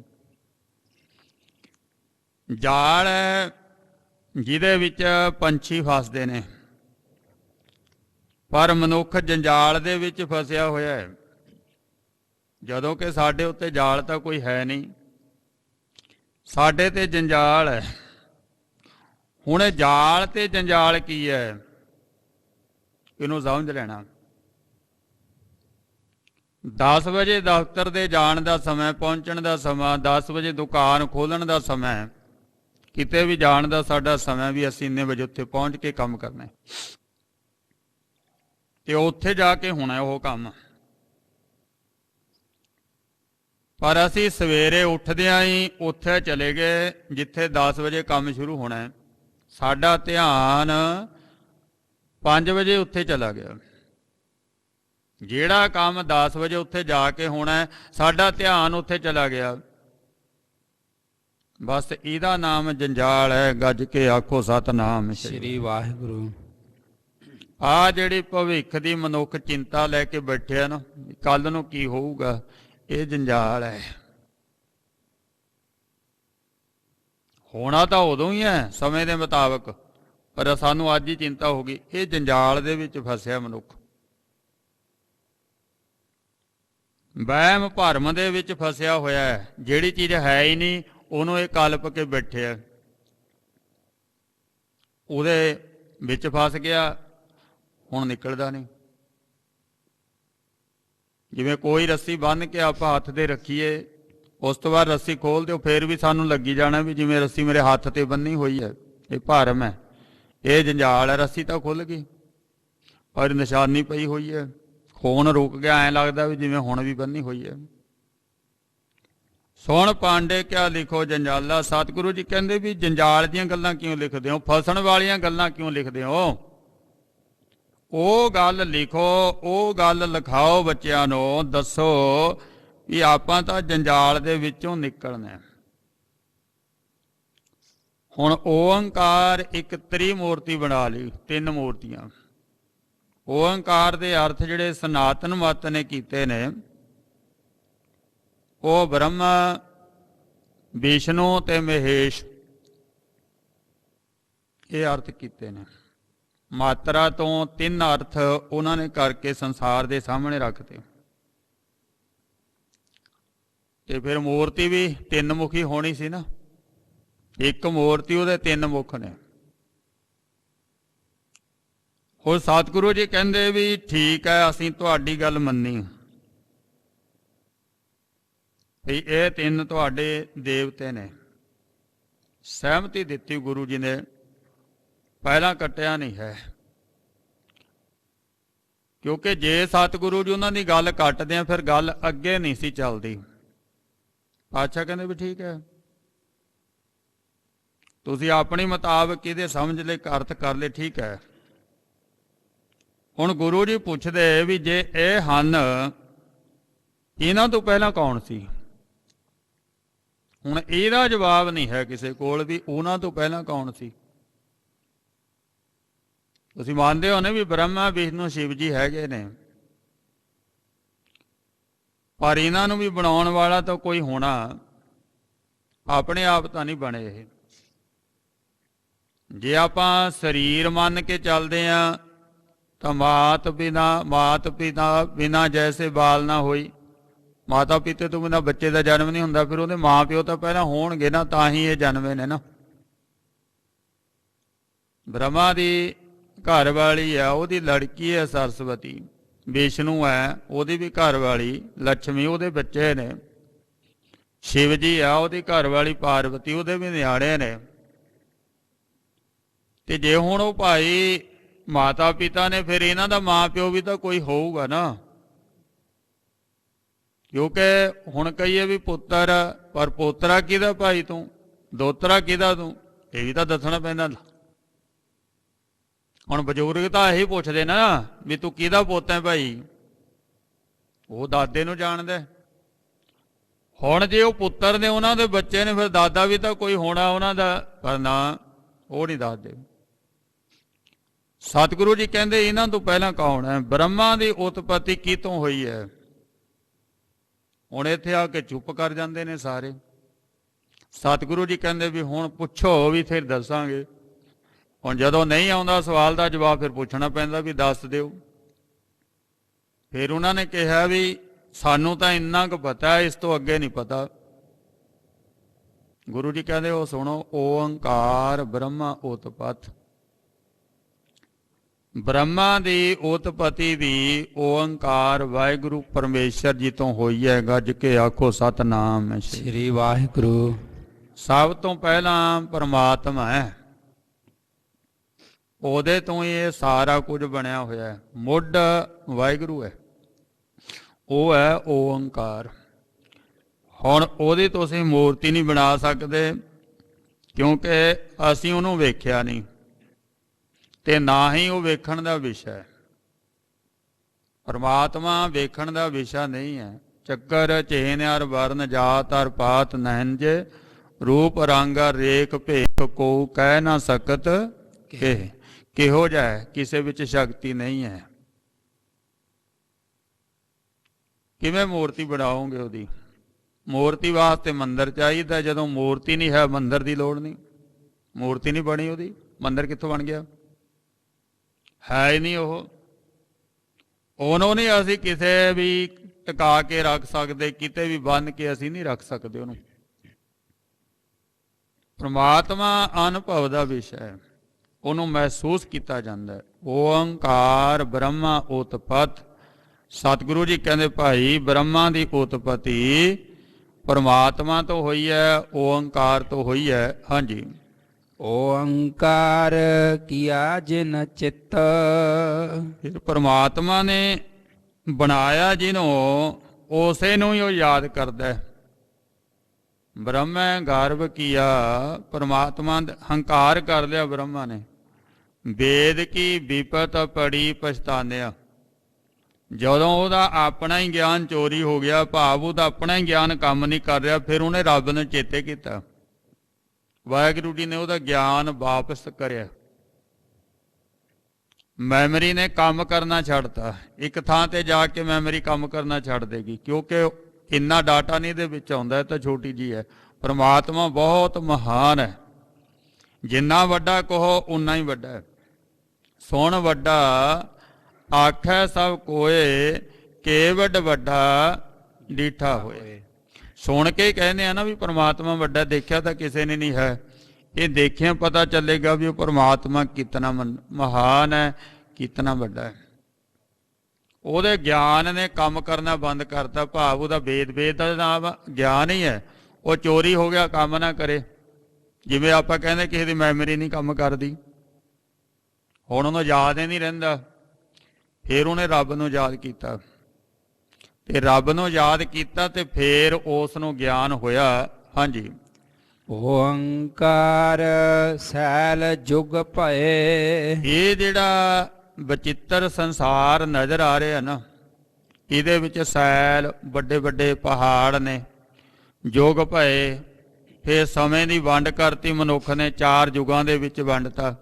ਜਾਲ ਹੈ ਜਿਹਦੇ ਵਿੱਚ ਪੰਛੀ ਫਸਦੇ ਨੇ, ਪਰ ਮਨੁੱਖ ਜੰਜਾਲ ਦੇ ਵਿੱਚ ਫਸਿਆ ਹੋਇਆ ਹੈ। ਜਦੋਂ ਕਿ ਸਾਡੇ ਉੱਤੇ ਜਾਲ ਤਾਂ ਕੋਈ ਹੈ ਨਹੀਂ, ਸਾਡੇ ਤੇ ਜੰਜਾਲ ਹੈ। ਹੁਣ ਇਹ ਜਾਲ ਤੇ ਜੰਜਾਲ ਕੀ ਹੈ, ਇਹਨੂੰ ਸਮਝ ਲੈਣਾ। 10 ਵਜੇ ਦਫ਼ਤਰ ਦੇ ਜਾਣ ਦਾ ਸਮਾਂ, ਪਹੁੰਚਣ ਦਾ ਸਮਾਂ, 10 ਵਜੇ ਦੁਕਾਨ ਖੋਲ੍ਹਣ ਦਾ ਸਮਾਂ, ਕਿਤੇ ਵੀ ਜਾਣ ਦਾ ਸਾਡਾ ਸਮਾਂ ਵੀ ਅਸੀਂ ਇੰਨੇ ਵਜੇ ਉੱਥੇ ਪਹੁੰਚ ਕੇ ਕੰਮ ਕਰਨਾ ਤੇ ਉੱਥੇ ਜਾ ਕੇ ਹੋਣਾ ਉਹ ਕੰਮ। ਪਰ ਅਸੀਂ ਸਵੇਰੇ ਉੱਠਦਿਆਂ ਹੀ ਉੱਥੇ ਚਲੇ ਗਏ ਜਿੱਥੇ 10 ਵਜੇ ਕੰਮ ਸ਼ੁਰੂ ਹੋਣਾ। ਸਾਡਾ ਧਿਆਨ 5 ਵਜੇ ਉੱਥੇ ਚਲਾ ਗਿਆ। ਜਿਹੜਾ ਕੰਮ 10 ਵਜੇ ਉੱਥੇ ਜਾ ਕੇ ਹੋਣਾ, ਸਾਡਾ ਧਿਆਨ ਉੱਥੇ ਚਲਾ ਗਿਆ। ਬਸ ਇਹਦਾ ਨਾਮ ਜੰਜਾਲ ਹੈ। ਗੱਜ ਕੇ ਆਖੋ ਸਤਿਨਾਮ ਸ੍ਰੀ ਵਾਹਿਗੁਰੂ। ਆ ਜਿਹੜੀ ਭਵਿੱਖ ਦੀ ਮਨੁੱਖ ਚਿੰਤਾ ਲੈ ਕੇ ਬੈਠਿਆ ਨਾ, ਕੱਲ ਨੂੰ ਕੀ ਹੋਊਗਾ, ਇਹ ਜੰਜਾਲ ਹੈ। ਹੋਣਾ ਤਾਂ ਉਦੋਂ ਹੀ ਹੈ ਸਮੇਂ ਦੇ ਮੁਤਾਬਕ, ਪਰ ਸਾਨੂੰ ਅੱਜ ਹੀ ਚਿੰਤਾ ਹੋ ਗਈ। ਇਹ ਜੰਜਾਲ ਦੇ ਵਿੱਚ ਫਸਿਆ ਮਨੁੱਖ, ਵਹਿਮ ਭਰਮ ਦੇ ਵਿੱਚ ਫਸਿਆ ਹੋਇਆ ਹੈ। ਜਿਹੜੀ ਚੀਜ਼ ਹੈ ਹੀ ਨਹੀਂ ਉਹਨੂੰ ਇਹ ਕਲਪ ਕੇ ਬੈਠਿਆ, ਉਹਦੇ ਵਿੱਚ ਫਸ ਗਿਆ, ਹੁਣ ਨਿਕਲਦਾ ਨਹੀਂ। ਜਿਵੇਂ ਕੋਈ ਰੱਸੀ ਬੰਨ੍ਹ ਕੇ ਆਪਾਂ ਹੱਥ ਤੇ ਰੱਖੀਏ, ਉਸ ਤੋਂ ਬਾਅਦ ਰੱਸੀ ਖੋਲ੍ਹ ਦਿਓ, ਫਿਰ ਵੀ ਸਾਨੂੰ ਲੱਗੀ ਜਾਣਾ ਵੀ ਜਿਵੇਂ ਰੱਸੀ ਮੇਰੇ ਹੱਥ ਤੇ ਬੰਨ੍ਹੀ ਹੋਈ ਹੈ। ਇਹ ਭਰਮ ਹੈ, ਇਹ ਜੰਜਾਲ ਹੈ। ਰੱਸੀ ਤਾਂ ਖੁੱਲ੍ਹ ਗਈ ਪਰ ਨਿਸ਼ਾਨੀ ਪਈ ਹੋਈ ਹੈ, ਖੂਨ ਰੁਕ ਗਿਆ, ਐਂ ਲੱਗਦਾ ਵੀ ਜਿਵੇਂ ਹੁਣ ਵੀ ਬੰਨ੍ਹੀ ਹੋਈ ਹੈ। ਸੁਣ ਪਾਂਡੇ ਕਿਆ ਲਿਖੋ ਜੰਜਾਲਾ। ਸਤਿਗੁਰੂ ਜੀ ਕਹਿੰਦੇ ਵੀ ਜੰਜਾਲ ਦੀਆਂ ਗੱਲਾਂ ਕਿਉਂ ਲਿਖਦੇ ਹੋ, ਫਸਣ ਵਾਲੀਆਂ ਗੱਲਾਂ ਕਿਉਂ ਲਿਖਦੇ ਹੋ? ਉਹ ਗੱਲ ਲਿਖੋ, ਉਹ ਗੱਲ ਲਿਖਾਓ, ਬੱਚਿਆਂ ਨੂੰ ਦੱਸੋ ਵੀ ਆਪਾਂ ਤਾਂ ਜੰਜਾਲ ਦੇ ਵਿੱਚੋਂ ਨਿਕਲਣਾ। ਹੁਣ ਓਅੰਕਾਰ ਇੱਕ ਤ੍ਰਿਮੂਰਤੀ ਬਣਾ ਲਈ, 3 ਮੂਰਤੀਆਂ। ਓਅੰਕਾਰ ਦੇ ਅਰਥ ਜਿਹੜੇ ਸਨਾਤਨ ਮਤ ਨੇ ਕੀਤੇ ਨੇ, ਉਹ ਬ੍ਰਹਮਾ, ਵਿਸ਼ਨੂੰ ਤੇ ਮਹੇਸ਼, ਇਹ ਅਰਥ ਕੀਤੇ ਨੇ। ਮਾਤਰਾ ਤੋਂ 3 ਅਰਥ ਉਹਨਾਂ ਨੇ ਕਰਕੇ ਸੰਸਾਰ ਦੇ ਸਾਹਮਣੇ ਰੱਖਤੇ। ਤੇ ਫਿਰ ਮੂਰਤੀ ਵੀ 3 ਮੁਖੀ ਹੋਣੀ ਸੀ ਨਾ, ਇੱਕ ਮੂਰਤੀ ਉਹਦੇ 3 ਮੁਖ ਨੇ। ਹੁਣ ਸਤਿਗੁਰੂ ਜੀ ਕਹਿੰਦੇ ਵੀ ਠੀਕ ਹੈ, ਅਸੀਂ ਤੁਹਾਡੀ ਗੱਲ ਮੰਨੀ ਵੀ ਇਹ 3 ਤੁਹਾਡੇ ਦੇਵਤੇ ਨੇ, ਸਹਿਮਤੀ ਦਿੱਤੀ ਗੁਰੂ ਜੀ ਨੇ, ਪਹਿਲਾਂ ਕੱਟਿਆ ਨਹੀਂ ਹੈ। ਕਿਉਂਕਿ ਜੇ ਸਤਿਗੁਰੂ ਜੀ ਉਹਨਾਂ ਦੀ ਗੱਲ ਕੱਟਦੇ ਆ ਫਿਰ ਗੱਲ ਅੱਗੇ ਨਹੀਂ ਸੀ ਚੱਲਦੀ। ਪਾਤਸ਼ਾਹ ਕਹਿੰਦੇ ਵੀ ਠੀਕ ਹੈ, ਤੁਸੀਂ ਆਪਣੀ ਮੁਤਾਬਕ ਇਹਦੇ ਸਮਝ ਲਈ ਅਰਥ ਕਰ ਲਏ, ਠੀਕ ਹੈ। ਹੁਣ ਗੁਰੂ ਜੀ ਪੁੱਛਦੇ ਵੀ ਜੇ ਇਹ ਹਨ, ਇਹਨਾਂ ਤੋਂ ਪਹਿਲਾਂ ਕੌਣ ਸੀ? ਹੁਣ ਇਹਦਾ ਜਵਾਬ ਨਹੀਂ ਹੈ ਕਿਸੇ ਕੋਲ ਵੀ ਉਹਨਾਂ ਤੋਂ ਪਹਿਲਾਂ ਕੌਣ ਸੀ। ਤੁਸੀਂ ਮੰਨਦੇ ਹੋ ਨਾ ਵੀ ਬ੍ਰਹਮਾ ਵਿਸ਼ਨੂੰ ਸ਼ਿਵ ਜੀ ਹੈਗੇ ਨੇ, ਪਰ ਇਹਨਾਂ ਨੂੰ ਵੀ ਬਣਾਉਣ ਵਾਲਾ ਤਾਂ ਕੋਈ ਹੋਣਾ, ਆਪਣੇ ਆਪ ਤਾਂ ਨਹੀਂ ਬਣੇ ਇਹ। ਜੇ ਆਪਾਂ ਸਰੀਰ ਮੰਨ ਕੇ ਚੱਲਦੇ ਹਾਂ ਤਾਂ ਮਾਤ ਪਿਤਾ ਬਿਨਾ ਜੈਸੇ ਬਾਲ ਨਾ ਹੋਈ, ਮਾਤਾ ਪਿਤਾ ਤੋਂ ਬਿਨਾਂ ਬੱਚੇ ਦਾ ਜਨਮ ਨਹੀਂ ਹੁੰਦਾ। ਫਿਰ ਉਹਦੇ ਮਾਂ ਪਿਓ ਤਾਂ ਪਹਿਲਾਂ ਹੋਣਗੇ ਨਾ, ਤਾਂ ਹੀ ਇਹ ਜਨਮੇ ਨੇ ਨਾ। ਬ੍ਰਹਮਾ ਦੀ ਘਰ ਵਾਲੀ ਆ, ਉਹਦੀ ਲੜਕੀ ਹੈ ਸਰਸਵਤੀ। ਵਿਸ਼ਨੂੰ ਹੈ, ਉਹਦੀ ਵੀ ਘਰ ਵਾਲੀ ਲక్ష్ਮੀ, ਉਹਦੇ ਬੱਚੇ ਨੇ। ਸ਼ਿਵ ਜੀ ਆ, ਉਹਦੀ ਘਰ ਵਾਲੀ ਪਾਰਵਤੀ, ਉਹਦੇ ਵੀ ਨਿਆਣੇ ਨੇ। ਤੇ ਜੇ ਹੁਣ ਉਹ ਭਾਈ ਮਾਤਾ ਪਿਤਾ ਨੇ, ਫਿਰ ਇਹਨਾਂ ਦਾ ਮਾਂ ਪਿਓ ਵੀ ਤਾਂ ਕੋਈ ਹੋਊਗਾ ਨਾ। ਕਿਉਂਕਿ ਹੁਣ ਕਹੀਏ ਵੀ ਪੁੱਤਰ, ਪਰ ਪੋਤਰਾ ਕਿਹਦਾ ਭਾਈ ਤੂੰ, ਦੋਤਰਾ ਕਿਹਦਾ ਤੂੰ, ਇਹ ਵੀ ਤਾਂ ਦੱਸਣਾ ਪੈਂਦਾ। ਹੁਣ ਬਜ਼ੁਰਗ ਤਾਂ ਇਹੀ ਪੁੱਛਦੇ ਨਾ ਵੀ ਤੂੰ ਕਿਹਦਾ ਪੁੱਤ ਹੈ ਭਾਈ, ਉਹ ਦਾਦੇ ਨੂੰ ਜਾਣਦਾ। ਹੁਣ ਜੇ ਉਹ ਪੁੱਤਰ ਨੇ, ਉਹਨਾਂ ਦੇ ਬੱਚੇ ਨੇ, ਫਿਰ ਦਾਦਾ ਵੀ ਤਾਂ ਕੋਈ ਹੋਣਾ ਉਹਨਾਂ ਦਾ, ਪਰ ਨਾ, ਉਹ ਨਹੀਂ ਦੱਸਦੇ। ਸਤਿਗੁਰੂ ਜੀ ਕਹਿੰਦੇ ਇਹਨਾਂ ਤੋਂ ਪਹਿਲਾਂ ਕੌਣ ਹੈ? ਬ੍ਰਹਮਾ ਦੀ ਉਤਪਤੀ ਕਿਤੋਂ ਹੋਈ ਹੈ? ਹੁਣ ਇੱਥੇ ਆ ਕੇ ਚੁੱਪ ਕਰ ਜਾਂਦੇ ਨੇ ਸਾਰੇ। ਸਤਿਗੁਰੂ ਜੀ ਕਹਿੰਦੇ ਵੀ ਹੁਣ ਪੁੱਛੋ ਵੀ ਫਿਰ ਦੱਸਾਂਗੇ। ਹੁਣ ਜਦੋਂ ਨਹੀਂ ਆਉਂਦਾ ਸਵਾਲ ਦਾ ਜਵਾਬ, ਫਿਰ ਪੁੱਛਣਾ ਪੈਂਦਾ ਵੀ ਦੱਸ ਦਿਓ। ਫਿਰ ਉਹਨਾਂ ਨੇ ਕਿਹਾ ਵੀ ਸਾਨੂੰ ਤਾਂ ਇੰਨਾ ਕੁ ਪਤਾ, ਇਸ ਤੋਂ ਅੱਗੇ ਨਹੀਂ ਪਤਾ। ਗੁਰੂ ਜੀ ਕਹਿੰਦੇ ਉਹ ਸੁਣੋ, ਓੰਕਾਰ ਬ੍ਰਹਮਾ ਉਤਪਤ। ਬ੍ਰਹਮਾ ਦੀ ਉਤਪਤੀ ਵੀ ਓੰਕਾਰ ਵਾਹਿਗੁਰੂ ਪਰਮੇਸ਼ਰ ਜੀ ਤੋਂ ਹੋਈ ਹੈ। ਗੱਜ ਕੇ ਆਖੋ ਸਤਿਨਾਮ ਸ੍ਰੀ ਵਾਹਿਗੁਰੂ। ਸਭ ਤੋਂ ਪਹਿਲਾਂ ਪਰਮਾਤਮਾ ਹੈ, ਉਹਦੇ ਤੋਂ ਹੀ ਇਹ ਸਾਰਾ ਕੁਝ ਬਣਿਆ ਹੋਇਆ ਹੈ। ਮੁੱਢ ਵਾਹਿਗੁਰੂ ਹੈ, ਉਹ ਹੈ ਓੰਕਾਰ। ਹੁਣ ਉਹਦੀ ਤੁਸੀਂ ਮੂਰਤੀ ਨਹੀਂ ਬਣਾ ਸਕਦੇ, ਕਿਉਂਕਿ ਅਸੀਂ ਉਹਨੂੰ ਵੇਖਿਆ ਨਹੀਂ ਤੇ ਨਾ ਹੀ ਉਹ ਵੇਖਣ ਦਾ ਵਿਸ਼ਾ ਹੈ। ਪਰਮਾਤਮਾ ਵੇਖਣ ਦਾ ਵਿਸ਼ਾ ਨਹੀਂ ਹੈ। ਚੱਕਰ ਚੇਨ ਅਰ ਵਰਨ ਜਾਤ ਅਰ ਪਾਤ ਨਹਿੰਜ, ਰੂਪ ਰੰਗ ਰੇਖ ਭੇਖ ਕੋ ਕਹਿ ਨਾ ਸਕਤ ਕਿਹ। ਕਿਹੋ ਜਿਹਾ ਹੈ? ਕਿਸੇ ਵਿੱਚ ਸ਼ਕਤੀ ਨਹੀਂ ਹੈ। ਕਿਵੇਂ ਮੂਰਤੀ ਬਣਾਓਗੇ ਉਹਦੀ? ਮੂਰਤੀ ਵਾਸਤੇ ਮੰਦਰ ਚਾਹੀਦਾ। ਜਦੋਂ ਮੂਰਤੀ ਨਹੀਂ ਹੈ, ਮੰਦਰ ਦੀ ਲੋੜ ਨਹੀਂ। ਮੂਰਤੀ ਨਹੀਂ ਬਣੀ ਉਹਦੀ, ਮੰਦਰ ਕਿੱਥੋਂ ਬਣ ਗਿਆ? ਹੈ ਹੀ ਨਹੀਂ ਉਹ। ਉਹਨੂੰ ਨਹੀਂ ਅਸੀਂ ਕਿਸੇ ਵੀ ਟਿਕਾ ਕੇ ਰੱਖ ਸਕਦੇ, ਕਿਤੇ ਵੀ ਬੰਨ੍ਹ ਕੇ ਅਸੀਂ ਨਹੀਂ ਰੱਖ ਸਕਦੇ ਉਹਨੂੰ। ਪਰਮਾਤਮਾ ਅਨੁਭਵ ਦਾ ਵਿਸ਼ਾ ਹੈ, ਉਹਨੂੰ ਮਹਿਸੂਸ ਕੀਤਾ ਜਾਂਦਾ ਹੈ। ਓੰਕਾਰ ਬ੍ਰਹਮਾ ਉਤਪਤ। ਸਤਿਗੁਰੂ ਜੀ ਕਹਿੰਦੇ ਭਾਈ ਬ੍ਰਹਮਾ ਦੀ ਉਤਪਤੀ ਪਰਮਾਤਮਾ ਤੋਂ ਹੋਈ ਹੈ, ਓੰਕਾਰ ਤੋਂ ਹੋਈ ਹੈ। ਹਾਂਜੀ। ਓੰਕਾਰ ਕੀਆ ਜਿਨ ਚਿੱਤ। ਫਿਰ ਪਰਮਾਤਮਾ ਨੇ ਬਣਾਇਆ ਜਿਹਨੂੰ, ਉਸੇ ਨੂੰ ਹੀ ਉਹ ਯਾਦ ਕਰਦਾ ਹੈ। ਬ੍ਰਹਮੈ ਗਰਭ ਕੀਆ, ਪਰਮਾਤਮਾ ਹੰਕਾਰ ਕਰ ਲਿਆ ਬ੍ਰਹਮਾ ਨੇ। ਵੇਦ ਕੀ ਵਿਪਤ ਪੜੀ ਪਛਤਾਨਿਆ। ਜਦੋਂ ਉਹਦਾ ਆਪਣਾ ਹੀ ਗਿਆਨ ਚੋਰੀ ਹੋ ਗਿਆ, ਭਾਵ ਉਹਦਾ ਆਪਣਾ ਹੀ ਗਿਆਨ ਕੰਮ ਨਹੀਂ ਕਰ ਰਿਹਾ, ਫਿਰ ਉਹਨੇ ਰੱਬ ਨੂੰ ਚੇਤੇ ਕੀਤਾ। ਵਾਹਿਗੁਰੂ ਜੀ ਨੇ ਉਹਦਾ ਗਿਆਨ ਵਾਪਸ ਕਰਿਆ। ਮੈਮਰੀ ਨੇ ਕੰਮ ਕਰਨਾ ਛੱਡਤਾ। ਇੱਕ ਥਾਂ ਤੇ ਜਾ ਕੇ ਮੈਮਰੀ ਕੰਮ ਕਰਨਾ ਛੱਡ ਦੇਗੀ, ਕਿਉਂਕਿ ਇੰਨਾ ਡਾਟਾ ਨਹੀਂ ਇਹਦੇ ਵਿੱਚ ਆਉਂਦਾ, ਤਾਂ ਛੋਟੀ ਜੀ ਹੈ। ਪਰਮਾਤਮਾ ਬਹੁਤ ਮਹਾਨ ਹੈ, ਜਿੰਨਾ ਵੱਡਾ ਕਹੋ ਉਨਾ ਹੀ ਵੱਡਾ ਹੈ। ਸੁਣ ਵੱਡਾ ਆਖੈ ਸਭ ਕੋਏ, ਕੇਵਡ ਵੱਡਾ ਡੀਠਾ ਹੋਏ। ਸੁਣ ਕੇ ਕਹਿੰਦੇ ਆ ਨਾ ਵੀ ਪਰਮਾਤਮਾ ਵੱਡਾ, ਦੇਖਿਆ ਤਾਂ ਕਿਸੇ ਨੇ ਨਹੀਂ ਹੈ। ਇਹ ਦੇਖਿਆ ਪਤਾ ਚੱਲੇਗਾ ਵੀ ਉਹ ਪਰਮਾਤਮਾ ਕਿਤਨਾ ਮਹਾਨ ਹੈ, ਕਿਤਨਾ ਵੱਡਾ ਹੈ। ਉਹਦੇ ਗਿਆਨ ਨੇ ਕੰਮ ਕਰਨਾ ਬੰਦ ਕਰਤਾ, ਭਾਵ ਉਹਦਾ ਵੇਦ ਦਾ ਨਾਮ ਗਿਆਨ ਹੀ ਹੈ, ਉਹ ਚੋਰੀ ਹੋ ਗਿਆ, ਕੰਮ ਨਾ ਕਰੇ। ਜਿਵੇਂ ਆਪਾਂ ਕਹਿੰਦੇ ਕਿਸੇ ਦੀ ਮੈਮਰੀ ਨਹੀਂ ਕੰਮ ਕਰਦੀ, ਹੁਣ ਉਹਨੂੰ ਯਾਦ ਹੀ ਨਹੀਂ ਰਹਿੰਦਾ। ਫਿਰ ਉਹਨੇ ਰੱਬ ਨੂੰ ਯਾਦ ਕੀਤਾ, ਤੇ ਰੱਬ ਨੂੰ ਯਾਦ ਕੀਤਾ ਤੇ ਫਿਰ ਉਸ ਨੂੰ ਗਿਆਨ ਹੋਇਆ। ਹਾਂਜੀ, ਓੰਕਾਰ ਸੈਲ ਜੁਗ ਭਏ। ਇਹ ਜਿਹੜਾ ਬਚਿੱਤਰ ਸੰਸਾਰ ਨਜ਼ਰ ਆ ਰਿਹਾ ਨਾ, ਇਹਦੇ ਵਿੱਚ ਸੈਲ, ਵੱਡੇ ਵੱਡੇ ਪਹਾੜ ਨੇ, ਜੁਗ ਭਏ। ਫਿਰ ਸਮੇਂ ਦੀ ਵੰਡ ਕਰਤੀ ਮਨੁੱਖ ਨੇ, 4 ਯੁਗਾਂ ਦੇ ਵਿੱਚ ਵੰਡਤਾ।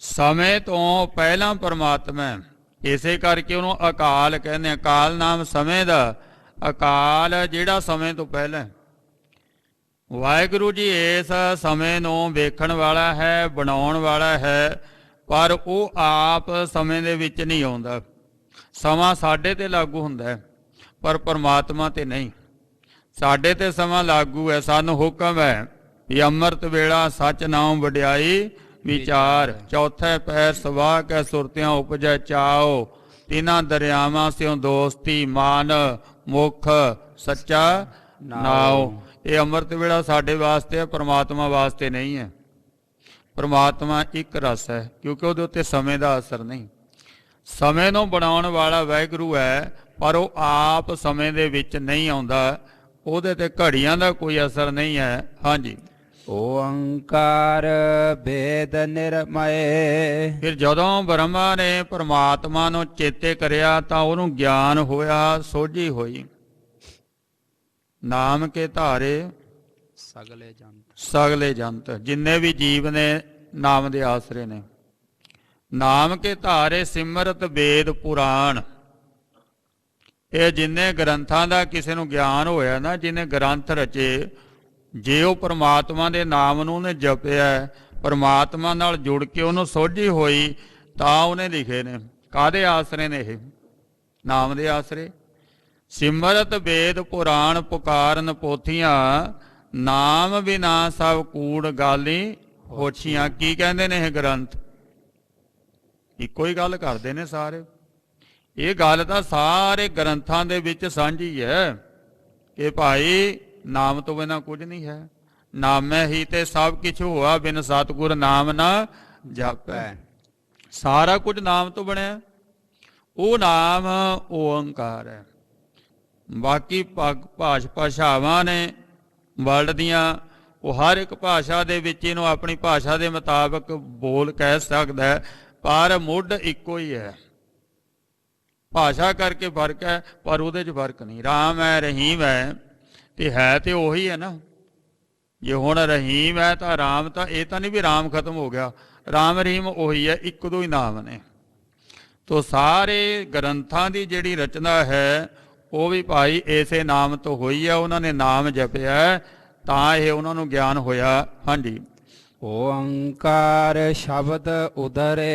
ਸਮੇਂ ਤੋਂ ਪਹਿਲਾਂ ਪਰਮਾਤਮਾ ਹੈ, ਇਸੇ ਕਰਕੇ ਉਹਨੂੰ ਅਕਾਲ ਕਹਿੰਦੇ। ਅਕਾਲ ਨਾਮ ਸਮੇਂ ਦਾ, ਅਕਾਲ ਜਿਹੜਾ ਸਮੇਂ ਤੋਂ ਪਹਿਲਾਂ। ਵਾਹਿਗੁਰੂ ਜੀ ਇਸ ਸਮੇਂ ਨੂੰ ਵੇਖਣ ਵਾਲਾ ਹੈ, ਬਣਾਉਣ ਵਾਲਾ ਹੈ, ਪਰ ਉਹ ਆਪ ਸਮੇਂ ਦੇ ਵਿੱਚ ਨਹੀਂ ਆਉਂਦਾ। ਸਮਾਂ ਸਾਡੇ ਤੇ ਲਾਗੂ ਹੁੰਦਾ ਹੈ, ਪਰ ਪਰਮਾਤਮਾ ਤੇ ਨਹੀਂ। ਸਾਡੇ ਤੇ ਸਮਾਂ ਲਾਗੂ ਹੈ, ਸਾਨੂੰ ਹੁਕਮ ਹੈ ਵੀ ਅੰਮ੍ਰਿਤ ਵੇਲਾ ਸੱਚ ਨਾਮ ਵਡਿਆਈ ਵਿਚਾਰ। ਚੌਥੇ ਪੈਰ ਸਵਾਹ ਕੇ ਸੁਰਤਿਆਂ ਉਪਜੈ ਚਾਓ, ਤਿਨਾਂ ਦਰਿਆਵਾਂ ਸਿਓ ਦੋਸਤੀ ਮਾਨ ਮੁਖ ਸੱਚਾ ਨਾਉ। ਇਹ ਅੰਮ੍ਰਿਤ ਵੇਲਾ ਸਾਡੇ ਵਾਸਤੇ ਹੈ, ਪਰਮਾਤਮਾ ਵਾਸਤੇ ਨਹੀਂ ਹੈ। ਪਰਮਾਤਮਾ ਇੱਕ ਰਸ ਹੈ, ਕਿਉਂਕਿ ਉਹਦੇ ਉੱਤੇ ਸਮੇਂ ਦਾ ਅਸਰ ਨਹੀਂ। ਸਮੇਂ ਨੂੰ ਬਣਾਉਣ ਵਾਲਾ ਵਾਹਿਗੁਰੂ ਹੈ, ਪਰ ਉਹ ਆਪ ਸਮੇਂ ਦੇ ਵਿੱਚ ਨਹੀਂ ਆਉਂਦਾ, ਉਹਦੇ ਤੇ ਘੜੀਆਂ ਦਾ ਕੋਈ ਅਸਰ ਨਹੀਂ ਹੈ। ਹਾਂਜੀ, ਓੰਕਾਰ ਵੇਦ ਨਿਰਮਏ। ਫਿਰ ਜਦੋਂ ਬ੍ਰਹਮਾ ਨੇ ਪਰਮਾਤਮਾ ਨੂੰ ਚੇਤੇ ਕਰਿਆ ਤਾਂ ਉਹਨੂੰ ਗਿਆਨ ਹੋਇਆ, ਸੋਝੀ ਹੋਈ। ਨਾਮ ਕੇ ਧਾਰੇ ਸਗਲੇ ਜੰਤ। ਸਗਲੇ ਜੰਤ, ਜਿੰਨੇ ਵੀ ਜੀਵ ਨੇ ਨਾਮ ਦੇ ਆਸਰੇ ਨੇ। ਨਾਮ ਕੇ ਧਾਰੇ ਸਿਮਰਤ ਵੇਦ ਪੁਰਾਣ। ਇਹ ਜਿੰਨੇ ਗ੍ਰੰਥਾਂ ਦਾ ਕਿਸੇ ਨੂੰ ਗਿਆਨ ਹੋਇਆ ਨਾ, ਜਿਹਨੇ ਗ੍ਰੰਥ ਰਚੇ, ਜੇ ਉਹ ਪਰਮਾਤਮਾ ਦੇ ਨਾਮ ਨੂੰ ਉਹਨੇ ਜਪਿਆ, ਪਰਮਾਤਮਾ ਨਾਲ ਜੁੜ ਕੇ ਉਹਨੂੰ ਸੋਝੀ ਹੋਈ, ਤਾਂ ਉਹਨੇ ਲਿਖੇ ਨੇ। ਕਾਹਦੇ ਆਸਰੇ ਨੇ ਇਹ? ਨਾਮ ਦੇ ਆਸਰੇ। ਸਿਮਰਤ ਵੇਦ ਪੁਰਾਣ ਪੁਕਾਰਨ ਪੋਥੀਆਂ, ਨਾਮ ਬਿਨਾ ਸਭ ਕੂੜ ਗਾਲੀ ਹੋਛੀਆਂ। ਕੀ ਕਹਿੰਦੇ ਨੇ ਇਹ ਗ੍ਰੰਥ? ਇੱਕੋ ਹੀ ਗੱਲ ਕਰਦੇ ਨੇ ਸਾਰੇ। ਇਹ ਗੱਲ ਤਾਂ ਸਾਰੇ ਗ੍ਰੰਥਾਂ ਦੇ ਵਿੱਚ ਸਾਂਝੀ ਹੈ ਕਿ ਭਾਈ ਨਾਮ ਤੋਂ ਬਿਨਾਂ ਕੁਝ ਨਹੀਂ ਹੈ। ਨਾਮੈ ਹੀ ਤੇ ਸਭ ਕੁਛ ਹੋਆ, ਬਿਨ ਸਤਿਗੁਰ ਨਾਮ ਨਾ ਜਪੈ। ਸਾਰਾ ਕੁਝ ਨਾਮ ਤੋਂ ਬਣਿਆ। ਉਹ ਨਾਮ ਓੰਕਾਰ ਹੈ। ਬਾਕੀ ਭਾਸ਼ਾਵਾਂ ਨੇ ਵਰਲਡ ਦੀਆਂ, ਉਹ ਹਰ ਇੱਕ ਭਾਸ਼ਾ ਦੇ ਵਿੱਚ ਇਹਨੂੰ ਆਪਣੀ ਭਾਸ਼ਾ ਦੇ ਮੁਤਾਬਕ ਬੋਲ ਕਹਿ ਸਕਦਾ ਹੈ, ਪਰ ਮੁੱਢ ਇੱਕੋ ਹੀ ਹੈ। ਭਾਸ਼ਾ ਕਰਕੇ ਫਰਕ ਹੈ, ਪਰ ਉਹਦੇ 'ਚ ਫਰਕ ਨਹੀਂ। ਰਾਮ ਹੈ, ਰਹੀਮ ਹੈ, ਤੇ ਹੈ ਤੇ ਉਹੀ ਹੈ ਨਾ। ਜੇ ਹੁਣ ਰਹੀਮ ਹੈ ਤਾਂ ਰਾਮ, ਤਾਂ ਇਹ ਤਾਂ ਨਹੀਂ ਵੀ ਰਾਮ ਖਤਮ ਹੋ ਗਿਆ। ਰਾਮ ਰਹੀਮ ਉਹੀ ਹੈ, ਇੱਕ ਦੋ ਹੀ ਨਾਮ ਨੇ। ਤੋ ਸਾਰੇ ਗ੍ਰੰਥਾਂ ਦੀ ਜਿਹੜੀ ਰਚਨਾ ਹੈ ਉਹ ਵੀ ਭਾਈ ਇਸੇ ਨਾਮ ਤੋਂ ਹੋਈ ਹੈ। ਉਹਨਾਂ ਨੇ ਨਾਮ ਜਪਿਆ ਤਾਂ ਇਹ ਉਹਨਾਂ ਨੂੰ ਗਿਆਨ ਹੋਇਆ। ਹਾਂਜੀ, ਓੰਕਾਰ ਸ਼ਬਦ ਉਦਰੇ।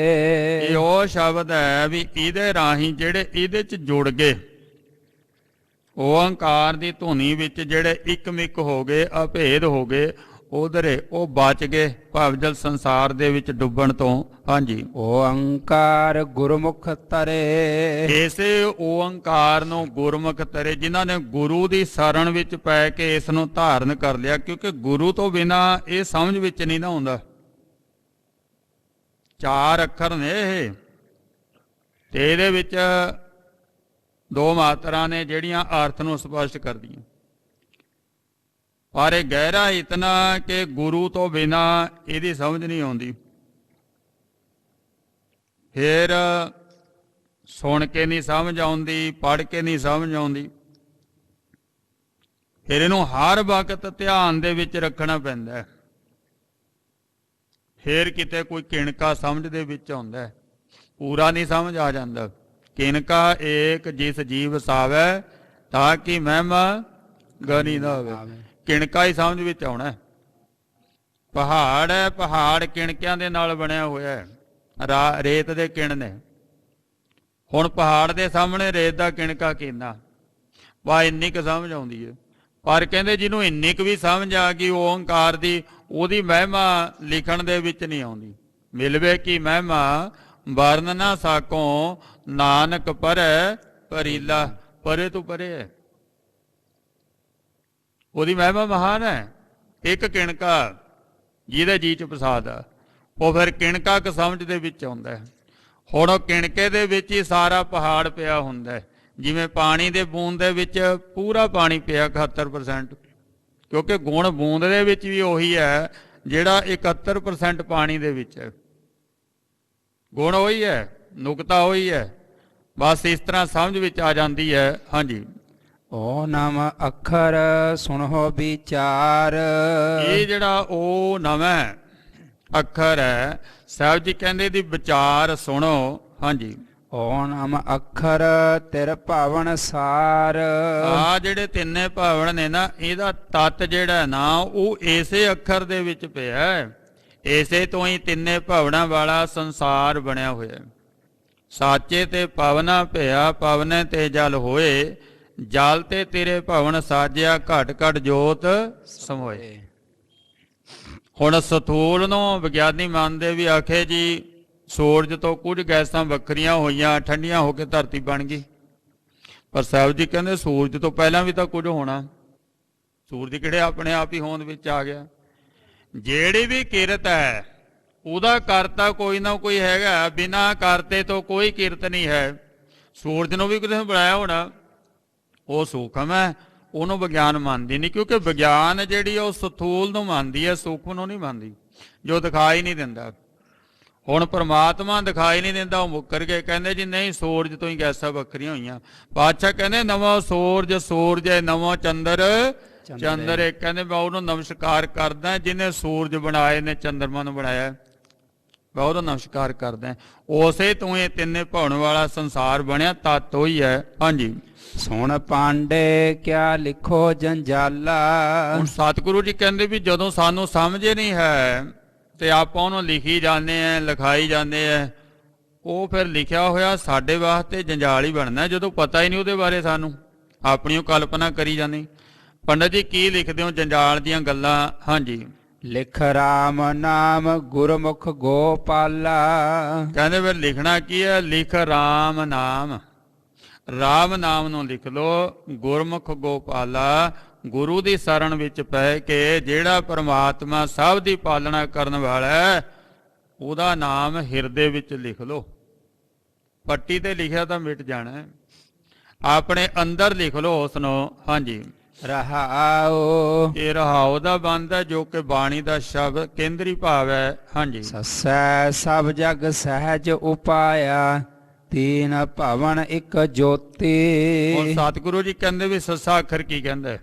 ਇਹ ਉਹ ਸ਼ਬਦ ਹੈ ਵੀ ਇਹਦੇ ਰਾਹੀਂ ਜਿਹੜੇ ਇਹਦੇ 'ਚ ਜੁੜ ਗਏ, ਓੰਕਾਰ ਦੀ ਧੁਨੀ ਵਿੱਚ ਜਿਹੜੇ ਇੱਕਮਿਕ ਹੋ ਗਏ, ਅਭੇਦ ਹੋ ਗਏ, ਉਧਰੇ ਉਹ ਬਚ ਗਏ ਭਵਜਲ ਸੰਸਾਰ ਦੇ ਵਿੱਚ ਡੁੱਬਣ ਤੋਂ। ਹਾਂਜੀ, ਓੰਕਾਰ ਗੁਰਮੁਖ ਤਰੇ। ਇਸੇ ਓੰਕਾਰ ਨੂੰ ਗੁਰਮੁਖ ਤਰੇ, ਜਿਨ੍ਹਾਂ ਨੇ ਗੁਰੂ ਦੀ ਸ਼ਰਨ ਵਿੱਚ ਪੈ ਕੇ ਇਸ ਨੂੰ ਧਾਰਨ ਕਰ ਲਿਆ। ਕਿਉਂਕਿ ਗੁਰੂ ਤੋਂ ਬਿਨਾ ਇਹ ਸਮਝ ਵਿੱਚ ਨਹੀਂ ਨਾ ਆਉਂਦਾ। 4 ਅੱਖਰ ਨੇ ਇਹ, ਤੇ ਇਹਦੇ ਵਿੱਚ 2 ਮਾਤਰਾ ਨੇ ਜਿਹੜੀਆਂ ਅਰਥ ਨੂੰ ਸਪਸ਼ਟ ਕਰਦੀਆਂ। ਪਰ ਇਹ ਗਹਿਰਾ ਇਤਨਾ ਕਿ ਗੁਰੂ ਤੋਂ ਬਿਨਾ ਇਹਦੀ ਸਮਝ ਨਹੀਂ ਆਉਂਦੀ। ਫਿਰ ਸੁਣ ਕੇ ਨਹੀਂ ਸਮਝ ਆਉਂਦੀ, ਪੜ੍ਹ ਕੇ ਨਹੀਂ ਸਮਝ ਆਉਂਦੀ। ਫਿਰ ਇਹਨੂੰ ਹਰ ਵਕਤ ਧਿਆਨ ਦੇ ਵਿੱਚ ਰੱਖਣਾ ਪੈਂਦਾ ਹੈ। ਫਿਰ ਕਿਤੇ ਕੋਈ ਕਿਣਕਾ ਸਮਝ ਦੇ ਵਿੱਚ ਆਉਂਦਾ, ਪੂਰਾ ਨਹੀਂ ਸਮਝ ਆ ਜਾਂਦਾ। ਕਿਨਕਾ ਏਕ ਜਿਸ ਜੀਵ ਸਾਵੈ, ਤਾਂ ਕਿ ਮਹਿਮਾ ਗਣੀ ਨਾ ਹੋਵੇ। ਕਿਣਕਾ ਹੀ ਸਮਝ ਵਿੱਚ ਆਉਣਾ। ਪਹਾੜ ਹੈ, ਪਹਾੜ ਕਿਣਕਿਆਂ ਦੇ ਨਾਲ ਬਣਿਆ ਹੋਇਆ ਹੈ, ਰੇਤ ਦੇ ਕਿਣ ਨੇ। ਹੁਣ ਪਹਾੜ ਦੇ ਸਾਹਮਣੇ ਰੇਤ ਦਾ ਕਿਣਕਾ ਕਿੰਨਾ, ਵਾ ਇੰਨੀ ਕੁ ਸਮਝ ਆਉਂਦੀ ਹੈ। ਪਰ ਕਹਿੰਦੇ ਜਿਹਨੂੰ ਇੰਨੀ ਕੁ ਵੀ ਸਮਝ ਆ ਗਈ ਓੰਕਾਰ ਦੀ, ਉਹਦੀ ਮਹਿਮਾ ਲਿਖਣ ਦੇ ਵਿੱਚ ਨਹੀਂ ਆਉਂਦੀ। ਮਿਲਵੇ ਕੀ ਮਹਿਮਾ ਵਰਨ ਨਾ ਸਾਕੋਂ, ਨਾਨਕ ਪਰੈ ਪਰੀਲਾ। ਪਰੇ ਤੋਂ ਪਰੇ ਹੈ, ਉਹਦੀ ਮਹਿਮਾ ਮਹਾਨ ਹੈ। ਇੱਕ ਕਿਣਕਾ ਜਿਹਦੇ ਜੀ ਚ ਪ੍ਰਸਾਦ ਆ, ਉਹ ਫਿਰ ਕਿਣਕਾ ਕੁ ਸਮਝ ਦੇ ਵਿੱਚ ਆਉਂਦਾ ਹੈ। ਹੁਣ ਉਹ ਕਿਣਕੇ ਦੇ ਵਿੱਚ ਹੀ ਸਾਰਾ ਪਹਾੜ ਪਿਆ ਹੁੰਦਾ ਹੈ। ਜਿਵੇਂ ਪਾਣੀ ਦੇ ਬੂੰਦ ਦੇ ਵਿੱਚ ਪੂਰਾ ਪਾਣੀ ਪਿਆ 71%, ਕਿਉਂਕਿ ਗੁਣ ਬੂੰਦ ਦੇ ਵਿੱਚ ਵੀ ਉਹੀ ਹੈ ਜਿਹੜਾ 71% ਪਾਣੀ ਦੇ ਵਿੱਚ ਹੈ। ਗੁਣ ਉਹੀ ਹੈ, ਨੁਕਤਾ ਉਹੀ ਹੈ। ਬਸ ਇਸ ਤਰ੍ਹਾਂ ਸਮਝ ਵਿੱਚ ਆ ਜਾਂਦੀ ਹੈ। ਹਾਂਜੀ, ਓ ਨਮ ਅੱਖਰ ਸੁਣੋ ਵਿਚਾਰ। ਇਹ ਜਿਹੜਾ ਉਹ ਨਵਾਂ ਅੱਖਰ ਹੈ, ਸਾਹਿਬ ਜੀ ਕਹਿੰਦੇ ਦੀ ਵਿਚਾਰ ਸੁਣੋ। ਹਾਂਜੀ, ਓ ਨਮ ਅੱਖਰ ਤਿਰ ਭਾਵਨ ਸਾਰ। ਆ ਜਿਹੜੇ ਤਿੰਨੇ ਭਾਵਨ ਨੇ ਨਾ, ਇਹਦਾ ਤੱਤ ਜਿਹੜਾ ਨਾ ਉਹ ਇਸੇ ਅੱਖਰ ਦੇ ਵਿੱਚ ਪਿਆ ਹੈ। ਇਸੇ ਤੋਂ ਹੀ ਤਿੰਨੇ ਭਾਵਨਾ ਵਾਲਾ ਸੰਸਾਰ ਬਣਿਆ ਹੋਇਆ। ਸਾਚੇ ਤੇ ਪਵਨਾ ਭਿਆ, ਪਵਨੇ ਤੇ ਜਲ ਹੋਏ, ਜਲ ਤੇ ਤੇਰੇ ਭਵਨ ਸਾਜਿਆ, ਘਟ ਘਟ ਜੋਤ ਸਮੋਏ। ਹੁਣ ਸਥੂਲ ਨੂੰ ਵਿਗਿਆਨੀ ਮੰਨਦੇ ਵੀ ਆਖੇ ਜੀ ਸੂਰਜ ਤੋਂ ਕੁਝ ਗੈਸਾਂ ਵੱਖਰੀਆਂ ਹੋਈਆਂ, ਠੰਡੀਆਂ ਹੋ ਕੇ ਧਰਤੀ ਬਣ ਗਈ। ਪਰ ਸਾਹਿਬ ਜੀ ਕਹਿੰਦੇ ਸੂਰਜ ਤੋਂ ਪਹਿਲਾਂ ਵੀ ਤਾਂ ਕੁਝ ਹੋਣਾ। ਸੂਰਜ ਕਿਹੜੇ ਆਪਣੇ ਆਪ ਹੀ ਹੋਂਦ ਵਿੱਚ ਆ ਗਿਆ। ਜਿਹੜੀ ਵੀ ਕਿਰਤ ਹੈ ਉਹਦਾ ਕਰਤਾ ਕੋਈ ਨਾ ਕੋਈ ਹੈਗਾ, ਬਿਨਾਂ ਕਰਤੇ ਤੋਂ ਕੋਈ ਕਿਰਤ ਨਹੀਂ ਹੈ। ਸੂਰਜ ਨੂੰ ਵੀ ਕਿਸੇ ਨੇ ਬਣਾਇਆ ਹੋਣਾ, ਉਹ ਸੂਖਮ ਹੈ, ਉਹਨੂੰ ਵਿਗਿਆਨ ਮੰਨਦੀ ਨਹੀਂ, ਕਿਉਂਕਿ ਵਿਗਿਆਨ ਜਿਹੜੀ ਉਹ ਸਥੂਲ ਨੂੰ ਮੰਨਦੀ ਹੈ, ਸੂਖਮ ਨੂੰ ਨਹੀਂ ਮੰਨਦੀ, ਜੋ ਦਿਖਾਈ ਨਹੀਂ ਦਿੰਦਾ। ਹੁਣ ਪਰਮਾਤਮਾ ਦਿਖਾਈ ਨਹੀਂ ਦਿੰਦਾ, ਉਹ ਮੁੱਕਰ ਗਏ, ਕਹਿੰਦੇ ਜੀ ਨਹੀਂ ਸੂਰਜ ਤੋਂ ਹੀ ਗੈਸਾਂ ਵੱਖਰੀਆਂ ਹੋਈਆਂ। ਪਾਤਸ਼ਾਹ ਕਹਿੰਦੇ ਨਵਾਂ ਸੂਰਜ ਸੂਰਜ ਹੈ, ਨਵਾਂ ਚੰਦਰ ਚੰਦਰ ਹੈ। ਕਹਿੰਦੇ ਮੈਂ ਉਹਨੂੰ ਨਮਸਕਾਰ ਕਰਦਾ ਜਿਹਨੇ ਸੂਰਜ ਬਣਾਏ ਨੇ, ਚੰਦਰਮਾ ਨੂੰ ਬਣਾਇਆ, ਮੈਂ ਉਹਦਾ ਨਮਸਕਾਰ ਕਰਦਾ। ਉਸੇ ਤੋਂ ਇਹ ਤਿੰਨੇ ਭਵਨ ਵਾਲਾ ਸੰਸਾਰ ਬਣਿਆ, ਤੱਤ ਉਹੀ ਹੈ। ਹਾਂਜੀ, ਸੁਣ ਪਾਂਡੇ ਕਿਆ ਲਿਖੋ ਜੰਜਾਲਾ। ਹੁਣ ਸਤਿਗੁਰੂ ਜੀ ਕਹਿੰਦੇ ਵੀ ਜਦੋਂ ਸਾਨੂੰ ਸਮਝ ਨਹੀਂ ਹੈ ਤੇ ਆਪਾਂ ਉਹਨੂੰ ਲਿਖੀ ਜਾਂਦੇ ਆ, ਲਿਖਾਈ ਜਾਂਦੇ ਆ, ਉਹ ਫਿਰ ਲਿਖਿਆ ਹੋਇਆ ਸਾਡੇ ਵਾਸਤੇ ਜੰਜਾਲ ਹੀ ਬਣਨਾ, ਜਦੋਂ ਪਤਾ ਹੀ ਨਹੀਂ ਉਹਦੇ ਬਾਰੇ, ਸਾਨੂੰ ਆਪਣੀ ਉਹ ਕਲਪਨਾ ਕਰੀ ਜਾਂਦੇ। ਪੰਡਤ ਜੀ ਕੀ ਲਿਖਦੇ ਹੋ ਜੰਜਾਲ ਦੀਆਂ ਗੱਲਾਂ? ਹਾਂਜੀ, ਲਿਖ ਰਾਮ ਨਾਮ ਗੁਰਮੁਖ ਗੋਪਾਲਾ। ਕਹਿੰਦੇ ਫਿਰ ਲਿਖਣਾ ਕੀ ਹੈ? ਲਿਖ ਰਾਮ ਨਾਮ, ਰਾਮ ਨਾਮ ਨੂੰ ਲਿਖ ਲੋ। ਗੁਰਮੁਖ ਗੋਪਾਲਾ, ਗੁਰੂ ਦੀ ਸ਼ਰਨ ਵਿੱਚ ਪੈ ਕੇ ਜਿਹੜਾ ਪਰਮਾਤਮਾ ਸਭ ਦੀ ਪਾਲਣਾ ਕਰਨ ਵਾਲਾ ਹੈ, ਉਹਦਾ ਨਾਮ ਹਿਰਦੇ ਵਿੱਚ ਲਿਖ ਲੋ। ਪੱਟੀ ਤੇ ਲਿਖਿਆ ਤਾਂ ਮਿਟ ਜਾਣਾ, ਆਪਣੇ ਅੰਦਰ ਲਿਖ ਲੋ ਉਸ ਨੂੰ। ਹਾਂਜੀ, ਰਹਾਉ। ਇਹ ਰਹਾਉ ਦਾ ਬੰਦ ਹੈ, ਜੋ ਕਿ ਬਾਣੀ ਦਾ ਸ਼ਬਦ ਕੇਂਦਰੀ ਭਾਵ ਹੈ। ਹਾਂਜੀ, ਸਸੈ ਸਭ ਜਗ ਸਹਿਜ ਉਪਾਇਆ, ਤੀਨ ਭਵਨ ਇੱਕ ਜੋਤੀ। ਹੁਣ ਸਤਿਗੁਰੂ ਜੀ ਕਹਿੰਦੇ ਵੀ ਸੱਸਾ ਅੱਖਰ ਕੀ ਕਹਿੰਦਾ?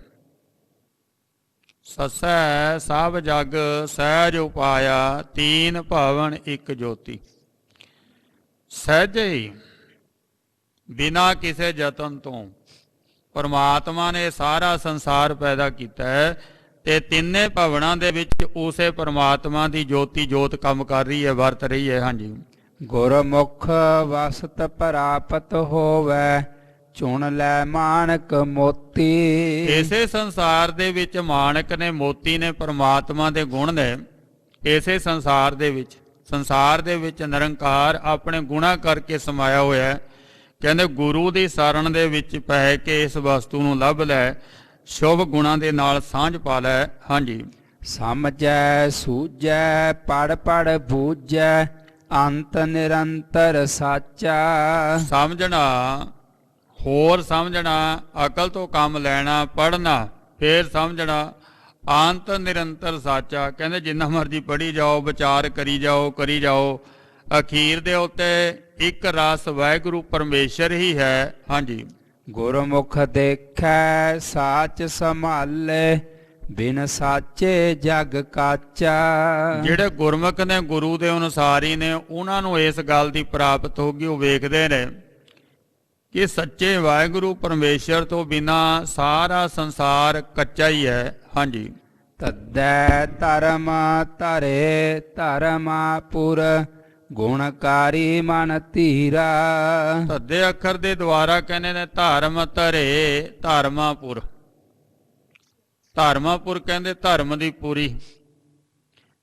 ਸਸੈ ਸਭ ਜਗ ਸਹਿਜ ਉਪਾਇਆ, ਤੀਨ ਭਵਨ ਇੱਕ ਜੋਤੀ। ਸਹਿਜੇ ਹੀ ਬਿਨਾਂ ਕਿਸੇ ਯਤਨ ਤੋਂ ਪਰਮਾਤਮਾ ਨੇ ਸਾਰਾ ਸੰਸਾਰ ਪੈਦਾ ਕੀਤਾ ਹੈ, ਤੇ ਤਿੰਨੇ ਭਵਨਾਂ ਦੇ ਵਿੱਚ ਉਸੇ ਪਰਮਾਤਮਾ ਦੀ ਜੋਤੀ ਜੋਤ ਕੰਮ ਕਰ ਰਹੀ ਹੈ, ਵਰਤ ਰਹੀ ਹੈ। ਹਾਂਜੀ, ਗੁਰਮੁਖ ਵਸਤ ਪ੍ਰਾਪਤ ਹੋਵੇ, ਚੁਣ ਲੈ ਮਾਨਕ ਮੋਤੀ। ਇਸੇ ਸੰਸਾਰ ਦੇ ਵਿੱਚ ਮਾਨਕ ਨੇ, ਮੋਤੀ ਨੇ, ਪਰਮਾਤਮਾ ਦੇ ਗੁਣ ਨੇ। ਇਸੇ ਸੰਸਾਰ ਦੇ ਵਿੱਚ ਨਿਰੰਕਾਰ ਆਪਣੇ ਗੁਣਾ ਕਰਕੇ ਸਮਾਇਆ ਹੋਇਆ ਹੈ। ਕਹਿੰਦੇ ਗੁਰੂ ਦੀ ਸ਼ਰਨ ਦੇ ਵਿੱਚ ਪੈ ਕੇ ਇਸ ਵਸਤੂ ਨੂੰ ਲੱਭ ਲੈ, ਸ਼ੁਭ ਗੁਣਾਂ ਦੇ ਨਾਲ ਸਾਂਝ ਪਾ ਲੈ। ਹਾਂਜੀ, ਸਮਝੈ ਸੂਝੈ ਪੜ ਪੜ ਬੂਝੈ, ਅੰਤ ਨਿਰੰਤਰ ਸਾਚਾ। ਸਮਝਣਾ, ਹੋਰ ਸਮਝਣਾ, ਅਕਲ ਤੋਂ ਕੰਮ ਲੈਣਾ, ਪੜ੍ਹਨਾ, ਫੇਰ ਸਮਝਣਾ, ਅੰਤ ਨਿਰੰਤਰ ਸਾਚਾ। ਕਹਿੰਦੇ ਜਿੰਨਾ ਮਰਜ਼ੀ ਪੜ੍ਹੀ ਜਾਓ, ਵਿਚਾਰ ਕਰੀ ਜਾਓ, ਅਖੀਰ ਦੇ ਉੱਤੇ ਇੱਕ ਰਸ ਵਾਹਿਗੁਰੂ ਪਰਮੇਸ਼ਰ ਹੀ ਹੈ। ਹਾਂਜੀ, ਗੁਰਮੁਖ ਦੇਖੈ ਸਾਚ ਸੰਭਾਲੇ, ਬਿਨ ਸਾਚੇ ਜਗ ਕਾਚਾ। ਜਿਹੜੇ ਗੁਰਮੁਖ ਨੇ, ਗੁਰੂ ਦੇ ਅਨੁਸਾਰ ਹੀ ਨੇ, ਉਹਨਾਂ ਨੂੰ ਇਸ ਗੱਲ ਦੀ ਪ੍ਰਾਪਤ ਹੋਗੀ। ਉਹ ਵੇਖਦੇ ਨੇ ਕਿ ਸੱਚੇ ਵਾਹਿਗੁਰੂ ਪਰਮੇਸ਼ਰ ਤੋਂ ਬਿਨਾ ਸਾਰਾ ਸੰਸਾਰ ਕੱਚਾ ਹੀ ਹੈ। ਹਾਂਜੀ, ਤਦੈ ਧਰਮ ਧਰੇ ਧਰਮਾਪੁਰ, ਗੁਣਕਾਰੀ ਮਨ ਧੀਰਾ। ਧੱਦੇ ਅੱਖਰ ਦੇ ਦੁਆਰਾ ਕਹਿੰਦੇ ਨੇ ਧਰਮ ਧਰੇ ਧਰਮਾਪੁਰ। ਧਰਮਾਪੁਰ ਕਹਿੰਦੇ ਧਰਮ ਦੀ ਪੂਰੀ,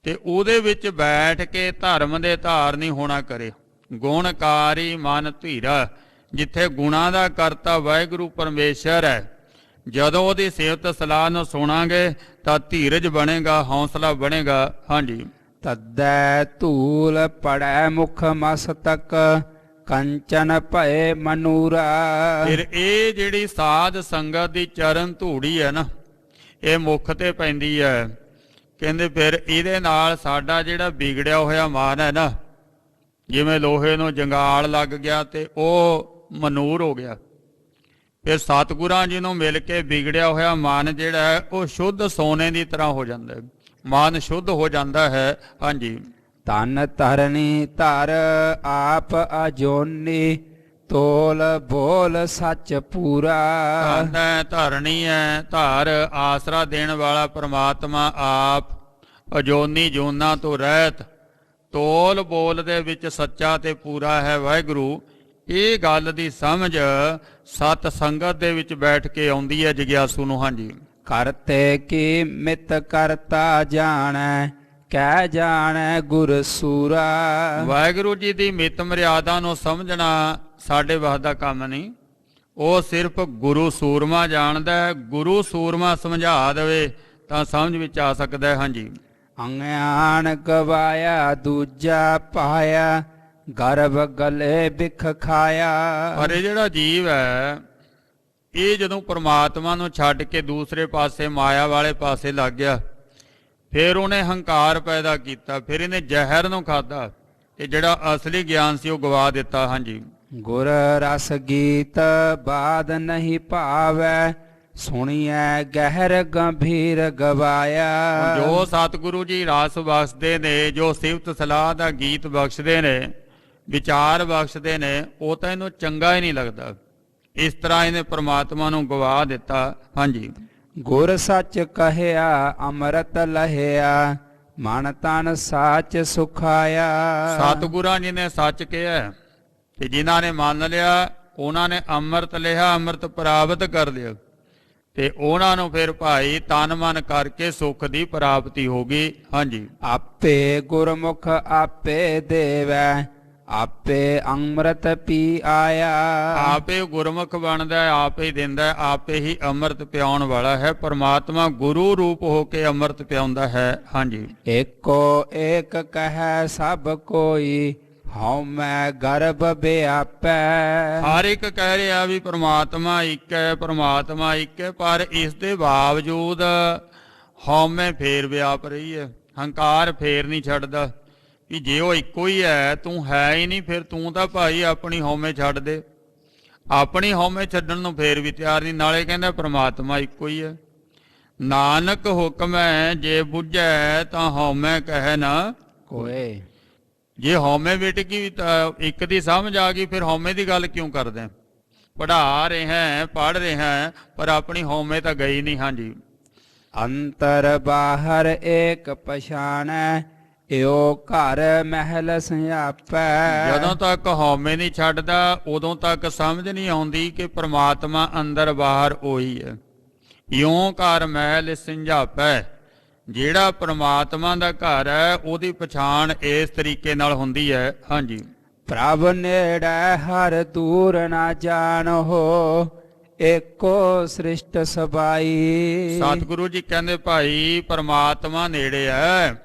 ਤੇ ਉਹਦੇ ਵਿੱਚ ਬੈਠ ਕੇ ਧਰਮ ਦੇ ਧਾਰਨੀ ਹੋਣਾ ਕਰੇ। ਗੁਣਕਾਰੀ ਮਨ ਧੀਰਾ, ਜਿੱਥੇ ਗੁਣਾਂ ਦਾ ਕਰਤਾ ਵਾਹਿਗੁਰੂ ਪਰਮੇਸ਼ਰ ਹੈ, ਜਦੋਂ ਉਹਦੀ ਸਿਫਤ ਸਲਾਹ ਨੂੰ ਸੁਣਾਂਗੇ ਤਾਂ ਧੀਰਜ ਬਣੇਗਾ, ਹੌਸਲਾ ਬਣੇਗਾ। ਹਾਂਜੀ। ਤੱਦੈ ਧੂਲ ਪੜੈ ਮੁਖ ਮਸਤਕ ਕੰਚਨ ਭਏ ਮਨੂਰਾ। ਫਿਰ ਇਹ ਜਿਹੜੀ ਸਾਧ ਸੰਗਤ ਦੀ ਚਰਨ ਧੂੜੀ ਹੈ ਨਾ, ਇਹ ਮੁੱਖ ਤੇ ਪੈਂਦੀ ਹੈ। ਕਹਿੰਦੇ ਫਿਰ ਇਹਦੇ ਨਾਲ ਸਾਡਾ ਜਿਹੜਾ ਵਿਗੜਿਆ ਹੋਇਆ ਮਨ ਹੈ ਨਾ, ਜਿਵੇਂ ਲੋਹੇ ਨੂੰ ਜੰਗਾਲ ਲੱਗ ਗਿਆ ਤੇ ਉਹ ਮਨੂਰ ਹੋ ਗਿਆ। ਫਿਰ ਸਤਿਗੁਰਾਂ ਜੀ ਨੂੰ ਮਿਲ ਕੇ ਵਿਗੜਿਆ ਹੋਇਆ ਮਨ ਜਿਹੜਾ ਹੈ ਉਹ ਸ਼ੁੱਧ ਸੋਨੇ ਦੀ ਤਰ੍ਹਾਂ ਹੋ ਜਾਂਦਾ ਹੈ, ਮਨ ਸ਼ੁੱਧ ਹੋ ਜਾਂਦਾ ਹੈ। ਹਾਂਜੀ। ਤਨ ਧਰਨੀ ਧਰ ਆਪ ਅਜੋਨੀ ਤੋਲ ਬੋਲ ਸੱਚ ਪੂਰਾ। ਧਨ ਹੈ, ਧਰਣੀ ਹੈ, ਧਾਰ ਆਸਰਾ ਦੇਣ ਵਾਲਾ ਪ੍ਰਮਾਤਮਾ ਆਪ, ਅਜੋਨੀ ਜੋਨਾਂ ਤੋਂ ਰਹਿਤ, ਤੋਲ ਬੋਲ ਦੇ ਵਿੱਚ ਸੱਚਾ ਤੇ ਪੂਰਾ ਹੈ ਵਾਹਿਗੁਰੂ। ਇਹ ਗੱਲ ਦੀ ਸਮਝ ਸਤ ਸੰਗਤ ਦੇ ਵਿੱਚ ਬੈਠ ਕੇ ਆਉਂਦੀ ਹੈ ਜਗਿਆਸੂ ਨੂੰ। ਹਾਂਜੀ। ਕਰਤੇ ਕੀ ਮਿਤ ਕਰਤਾ ਜਾਣੈ ਕਹਿ ਜਾਣੈ ਗੁਰ ਸੂਰਾ। ਵਾਹਿਗੁਰੂ ਜੀ ਦੀ ਮਿਤ ਮਰਿਆਦਾ ਨੂੰ ਸਮਝਣਾ ਸਾਡੇ ਵੱਸ ਦਾ ਕੰਮ ਨਹੀਂ, ਉਹ ਸਿਰਫ ਗੁਰੂ ਸੂਰਮਾ ਜਾਣਦਾ ਹੈ। ਗੁਰੂ ਸੂਰਮਾ ਸਮਝਾ ਦੇਵੇ ਤਾਂ ਸਮਝ ਵਿੱਚ ਆ ਸਕਦਾ ਹੈ। ਹਾਂਜੀ। ਅਗਿਆਨ ਗਵਾਇਆ ਦੂਜਾ ਪਾਇਆ ਗਰਭ ਗਲੇ ਬਿਖ ਖਾਇਆ। ਪਰ ਇਹ ਜਿਹੜਾ ਜੀਵ ਹੈ ਇਹ ਜਦੋਂ ਪ੍ਰਮਾਤਮਾ ਨੂੰ ਛੱਡ ਕੇ ਦੂਸਰੇ ਪਾਸੇ ਮਾਇਆ ਵਾਲੇ ਪਾਸੇ ਲੱਗ ਗਿਆ, ਫਿਰ ਉਹਨੇ ਹੰਕਾਰ ਪੈਦਾ ਕੀਤਾ, ਫਿਰ ਇਹਨੇ ਜ਼ਹਿਰ ਨੂੰ ਖਾਧਾ ਤੇ ਜਿਹੜਾ ਅਸਲੀ ਗਿਆਨ ਸੀ ਉਹ ਗਵਾ ਦਿੱਤਾ। ਹਾਂਜੀ। ਗੁਰ ਰਸ ਗੀਤ ਬਾਦ ਨਹੀਂ ਭਾਵੈ ਸੁਣੀਐ ਗਹਿਰ ਗੰਭੀਰ ਗਵਾਇਆ। ਜੋ ਸਤਿਗੁਰੂ ਜੀ ਰਸ ਬਖਸ਼ਦੇ ਨੇ, ਜੋ ਸਿਫਤ ਸਲਾਹ ਦਾ ਗੀਤ ਬਖਸ਼ਦੇ ਨੇ, ਵਿਚਾਰ ਬਖਸ਼ਦੇ ਨੇ, ਉਹ ਤਾਂ ਇਹਨੂੰ ਚੰਗਾ ਹੀ ਨਹੀਂ ਲੱਗਦਾ। ਇਸ ਤਰ੍ਹਾਂ ਇਹਨੇ ਪ੍ਰਮਾਤਮਾ ਨੂੰ ਗਵਾ ਦਿੱਤਾ। ਹਾਂਜੀ। ਗੁਰ ਸੱਚ ਕਹਿਆ ਅੰਮ੍ਰਿਤ ਲਹਿਆ ਮਨ ਤਨ ਸਾਚ ਸੁਖਾਇਆ। ਸਤਿਗੁਰਾਂ ਜੀ ਨੇ ਸੱਚ ਕਿਹਾ ਤੇ ਜਿਨ੍ਹਾਂ ਨੇ ਮੰਨ ਲਿਆ ਉਹਨਾਂ ਨੇ ਅੰਮ੍ਰਿਤ ਲਿਆ, ਅੰਮ੍ਰਿਤ ਪ੍ਰਾਪਤ ਕਰ ਲਿਆ ਤੇ ਉਹਨਾਂ ਨੂੰ ਫਿਰ ਭਾਈ ਤਨ ਮਨ ਕਰਕੇ ਸੁੱਖ ਦੀ ਪ੍ਰਾਪਤੀ ਹੋ ਗਈ। ਹਾਂਜੀ। ਆਪੇ ਗੁਰਮੁਖ ਆਪੇ ਦੇਵੈ ਆਪੇ ਅੰਮ੍ਰਿਤ ਪੀ ਆਇਆ। ਆਪੇ ਗੁਰਮੁਖ ਬਣਦਾ ਹੈ, ਆਪੇ ਹੀ ਦਿੰਦਾ ਹੈ, ਆਪੇ ਹੀ ਅੰਮ੍ਰਿਤ ਪਿਆਉਣ ਵਾਲਾ ਹੈ। ਪਰਮਾਤਮਾ ਗੁਰੂ ਰੂਪ ਹੋ ਕੇ ਅੰਮ੍ਰਿਤ ਪਿਆਉਂਦਾ ਹੈ। ਹਾਂਜੀ। ਏਕੋ ਏਕ ਕਹੈ ਸਭ ਕੋਈ ਹਉ ਮੈਂ ਗਰਭ ਵਿਆਪੈ। ਹਰ ਇੱਕ ਕਹਿ ਰਿਹਾ ਵੀ ਪ੍ਰਮਾਤਮਾ ਇੱਕ ਹੈ, ਪ੍ਰਮਾਤਮਾ ਇੱਕ ਹੈ, ਪਰ ਇਸ ਦੇ ਬਾਵਜੂਦ ਹਉਮੈ ਫੇਰ ਵਿਆਪ ਰਹੀ ਹੈ, ਹੰਕਾਰ ਫੇਰ ਨਹੀਂ ਛੱਡਦਾ ਕਿ ਜੇ ਉਹ ਇੱਕੋ ਹੀ ਹੈ, ਤੂੰ ਹੈ ਹੀ ਨਹੀਂ, ਫਿਰ ਤੂੰ ਤਾਂ ਭਾਈ ਆਪਣੀ ਹਉਮੈ ਛੱਡ ਦੇ। ਆਪਣੀ ਹਉਮੈ ਛੱਡਣ ਨੂੰ ਫੇਰ ਵੀ ਤਿਆਰ ਨਹੀਂ। ਨਾਲੇ ਕਹਿੰਦਾ ਪ੍ਰਮਾਤਮਾ ਇੱਕੋ ਹੀ ਹੈ। ਨਾਨਕ ਹੁਕਮ ਹੈ ਜੇ ਬੁੱਝੈ ਤਾਂ ਹਉਮੈ ਕਹਿ ਨਾ ਕੋਏ। ਜੇ ਹਉਮੈ ਮਿਟ ਗਈ ਤਾਂ ਇੱਕ ਦੀ ਸਮਝ ਆ ਗਈ, ਫਿਰ ਹਉਮੈ ਦੀ ਗੱਲ ਕਿਉਂ ਕਰਦੇ? ਪੜ੍ਹਾ ਰਿਹਾ, ਪੜ੍ਹ ਰਿਹਾ, ਪਰ ਆਪਣੀ ਹਉਮੈ ਤਾਂ ਗਈ ਨਹੀਂ। ਹਾਂਜੀ। ਅੰਤਰ ਬਾਹਰ ਏਕ ਪਛਾਣੈ ਇਉ ਘਰ ਮਹਿਲ ਸਿਆਪੈ। ਜਦੋਂ ਤੱਕ ਹਉਮੈ ਨਹੀਂ ਛੱਡਦਾ ਉਦੋਂ ਤੱਕ ਸਮਝ ਨਹੀਂ ਆਉਂਦੀ ਕਿ ਪ੍ਰਮਾਤਮਾ ਅੰਦਰ ਬਾਹਰ ਉਹੀ ਹੈ। ਇਉਂ ਘਰ ਮਹਿਲ ਸਿੰਝਾਪੈ। ਜਿਹੜਾ ਪ੍ਰਮਾਤਮਾ ਦਾ ਘਰ ਹੈ ਉਹਦੀ ਪਛਾਣ ਇਸ ਤਰੀਕੇ ਨਾਲ ਹੁੰਦੀ ਹੈ। ਹਾਂਜੀ। ਪ੍ਰਭ ਨੇੜੇ ਹਰ ਦੂਰ ਨਾ ਜਾਣੋ ਏਕੋ ਸ੍ਰਿਸ਼ਟ ਸਬਾਈ। ਸਤਿਗੁਰੂ ਜੀ ਕਹਿੰਦੇ ਭਾਈ ਪ੍ਰਮਾਤਮਾ ਨੇੜੇ ਹੈ,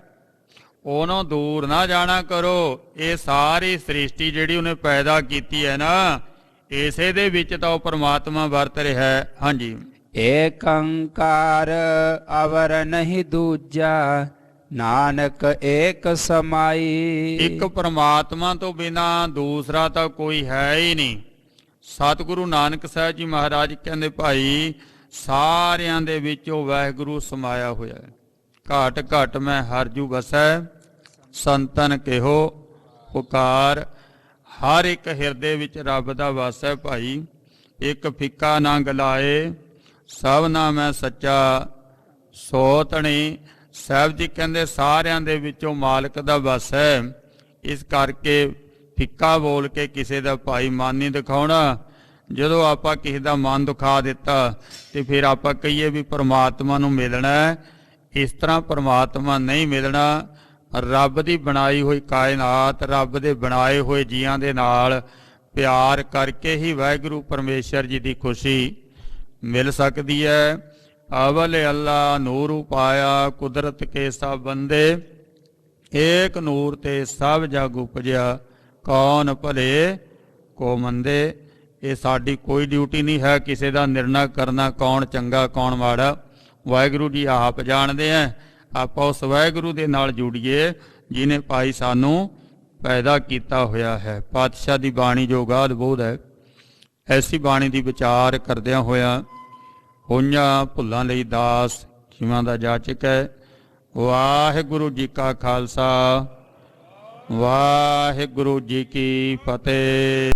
ਉਹਨੂੰ ਦੂਰ ਨਾ ਜਾਣਾ ਕਰੋ। ਇਹ ਸਾਰੀ ਸ੍ਰਿਸ਼ਟੀ ਜਿਹੜੀ ਉਹਨੇ ਪੈਦਾ ਕੀਤੀ ਹੈ ਨਾ, ਇਸੇ ਦੇ ਵਿੱਚ ਤਾਂ ਉਹ ਪ੍ਰਮਾਤਮਾ ਵਰਤ ਰਿਹਾ ਹੈ। ਹਾਂਜੀ। ਏਕ ਓੰਕਾਰ ਅਵਰ ਨਹੀਂ ਦੂਜਾ ਨਾਨਕ ਏਕ ਸਮਾਈ। ਇੱਕ ਪ੍ਰਮਾਤਮਾ ਤੋਂ ਬਿਨਾ ਦੂਸਰਾ ਤਾਂ ਕੋਈ ਹੈ ਹੀ ਨਹੀਂ। ਸਤਿਗੁਰੂ ਨਾਨਕ ਸਾਹਿਬ ਜੀ ਮਹਾਰਾਜ ਕਹਿੰਦੇ ਭਾਈ ਸਾਰਿਆਂ ਦੇ ਵਿੱਚ ਉਹ ਵਾਹਿਗੁਰੂ ਸਮਾਇਆ ਹੋਇਆ ਹੈ। ਘਾਟ ਘਾਟ ਮੈਂ ਹਰਜੂ ਵਸੈ ਸੰਤਨ ਕਿਹੋ ਪੁਕਾਰ। ਹਰ ਇੱਕ ਹਿਰਦੇ ਵਿੱਚ ਰੱਬ ਦਾ ਵਾਸ ਹੈ ਭਾਈ। ਇੱਕ ਫਿੱਕਾ ਨਾ ਗਲਾਏ ਸਭ ਨਾ ਮੈਂ ਸੱਚਾ ਸੋ ਧਣੀ। ਸਾਹਿਬ ਜੀ ਕਹਿੰਦੇ ਸਾਰਿਆਂ ਦੇ ਵਿੱਚੋਂ ਮਾਲਕ ਦਾ ਵਸ ਹੈ। ਇਸ ਕਰਕੇ ਫਿੱਕਾ ਬੋਲ ਕੇ ਕਿਸੇ ਦਾ ਭਾਈ ਮਨ ਨਹੀਂ ਦਿਖਾਉਣਾ। ਜਦੋਂ ਆਪਾਂ ਕਿਸੇ ਦਾ ਮਨ ਦਿਖਾ ਦਿੱਤਾ ਤੇ ਫਿਰ ਆਪਾਂ ਕਹੀਏ ਵੀ ਪਰਮਾਤਮਾ ਨੂੰ ਮਿਲਣਾ ਹੈ, ਇਸ ਤਰ੍ਹਾਂ ਪਰਮਾਤਮਾ ਨਹੀਂ ਮਿਲਣਾ। ਰੱਬ ਦੀ ਬਣਾਈ ਹੋਈ ਕਾਇਨਾਤ, ਰੱਬ ਦੇ ਬਣਾਏ ਹੋਏ ਜੀਆਂ ਦੇ ਨਾਲ ਪਿਆਰ ਕਰਕੇ ਹੀ ਵਾਹਿਗੁਰੂ ਪਰਮੇਸ਼ਰ ਜੀ ਦੀ ਖੁਸ਼ੀ मिल सकती है। अवल अल्लाह नूर उपाया कुदरत के सब बंदे, एक नूर ते सब जग उपजया कौन भले को मंदे। ये साडी कोई ड्यूटी नहीं है किसी का निर्णय करना कौन चंगा कौन माड़ा, वाहिगुरू जी आप जानते हैं। आप उस वाहिगुरू दे नाल जुड़िए जिन्हें भाई सानू पैदा किया होया है। पातशाह की बाणी जो गाध बोध है, ऐसी बाणी की विचार करदिया होया होइयां भुल्लां लई दास जीवां दा जाचक है। वाहिगुरू जी का खालसा, वाहिगुरू जी की फतेह।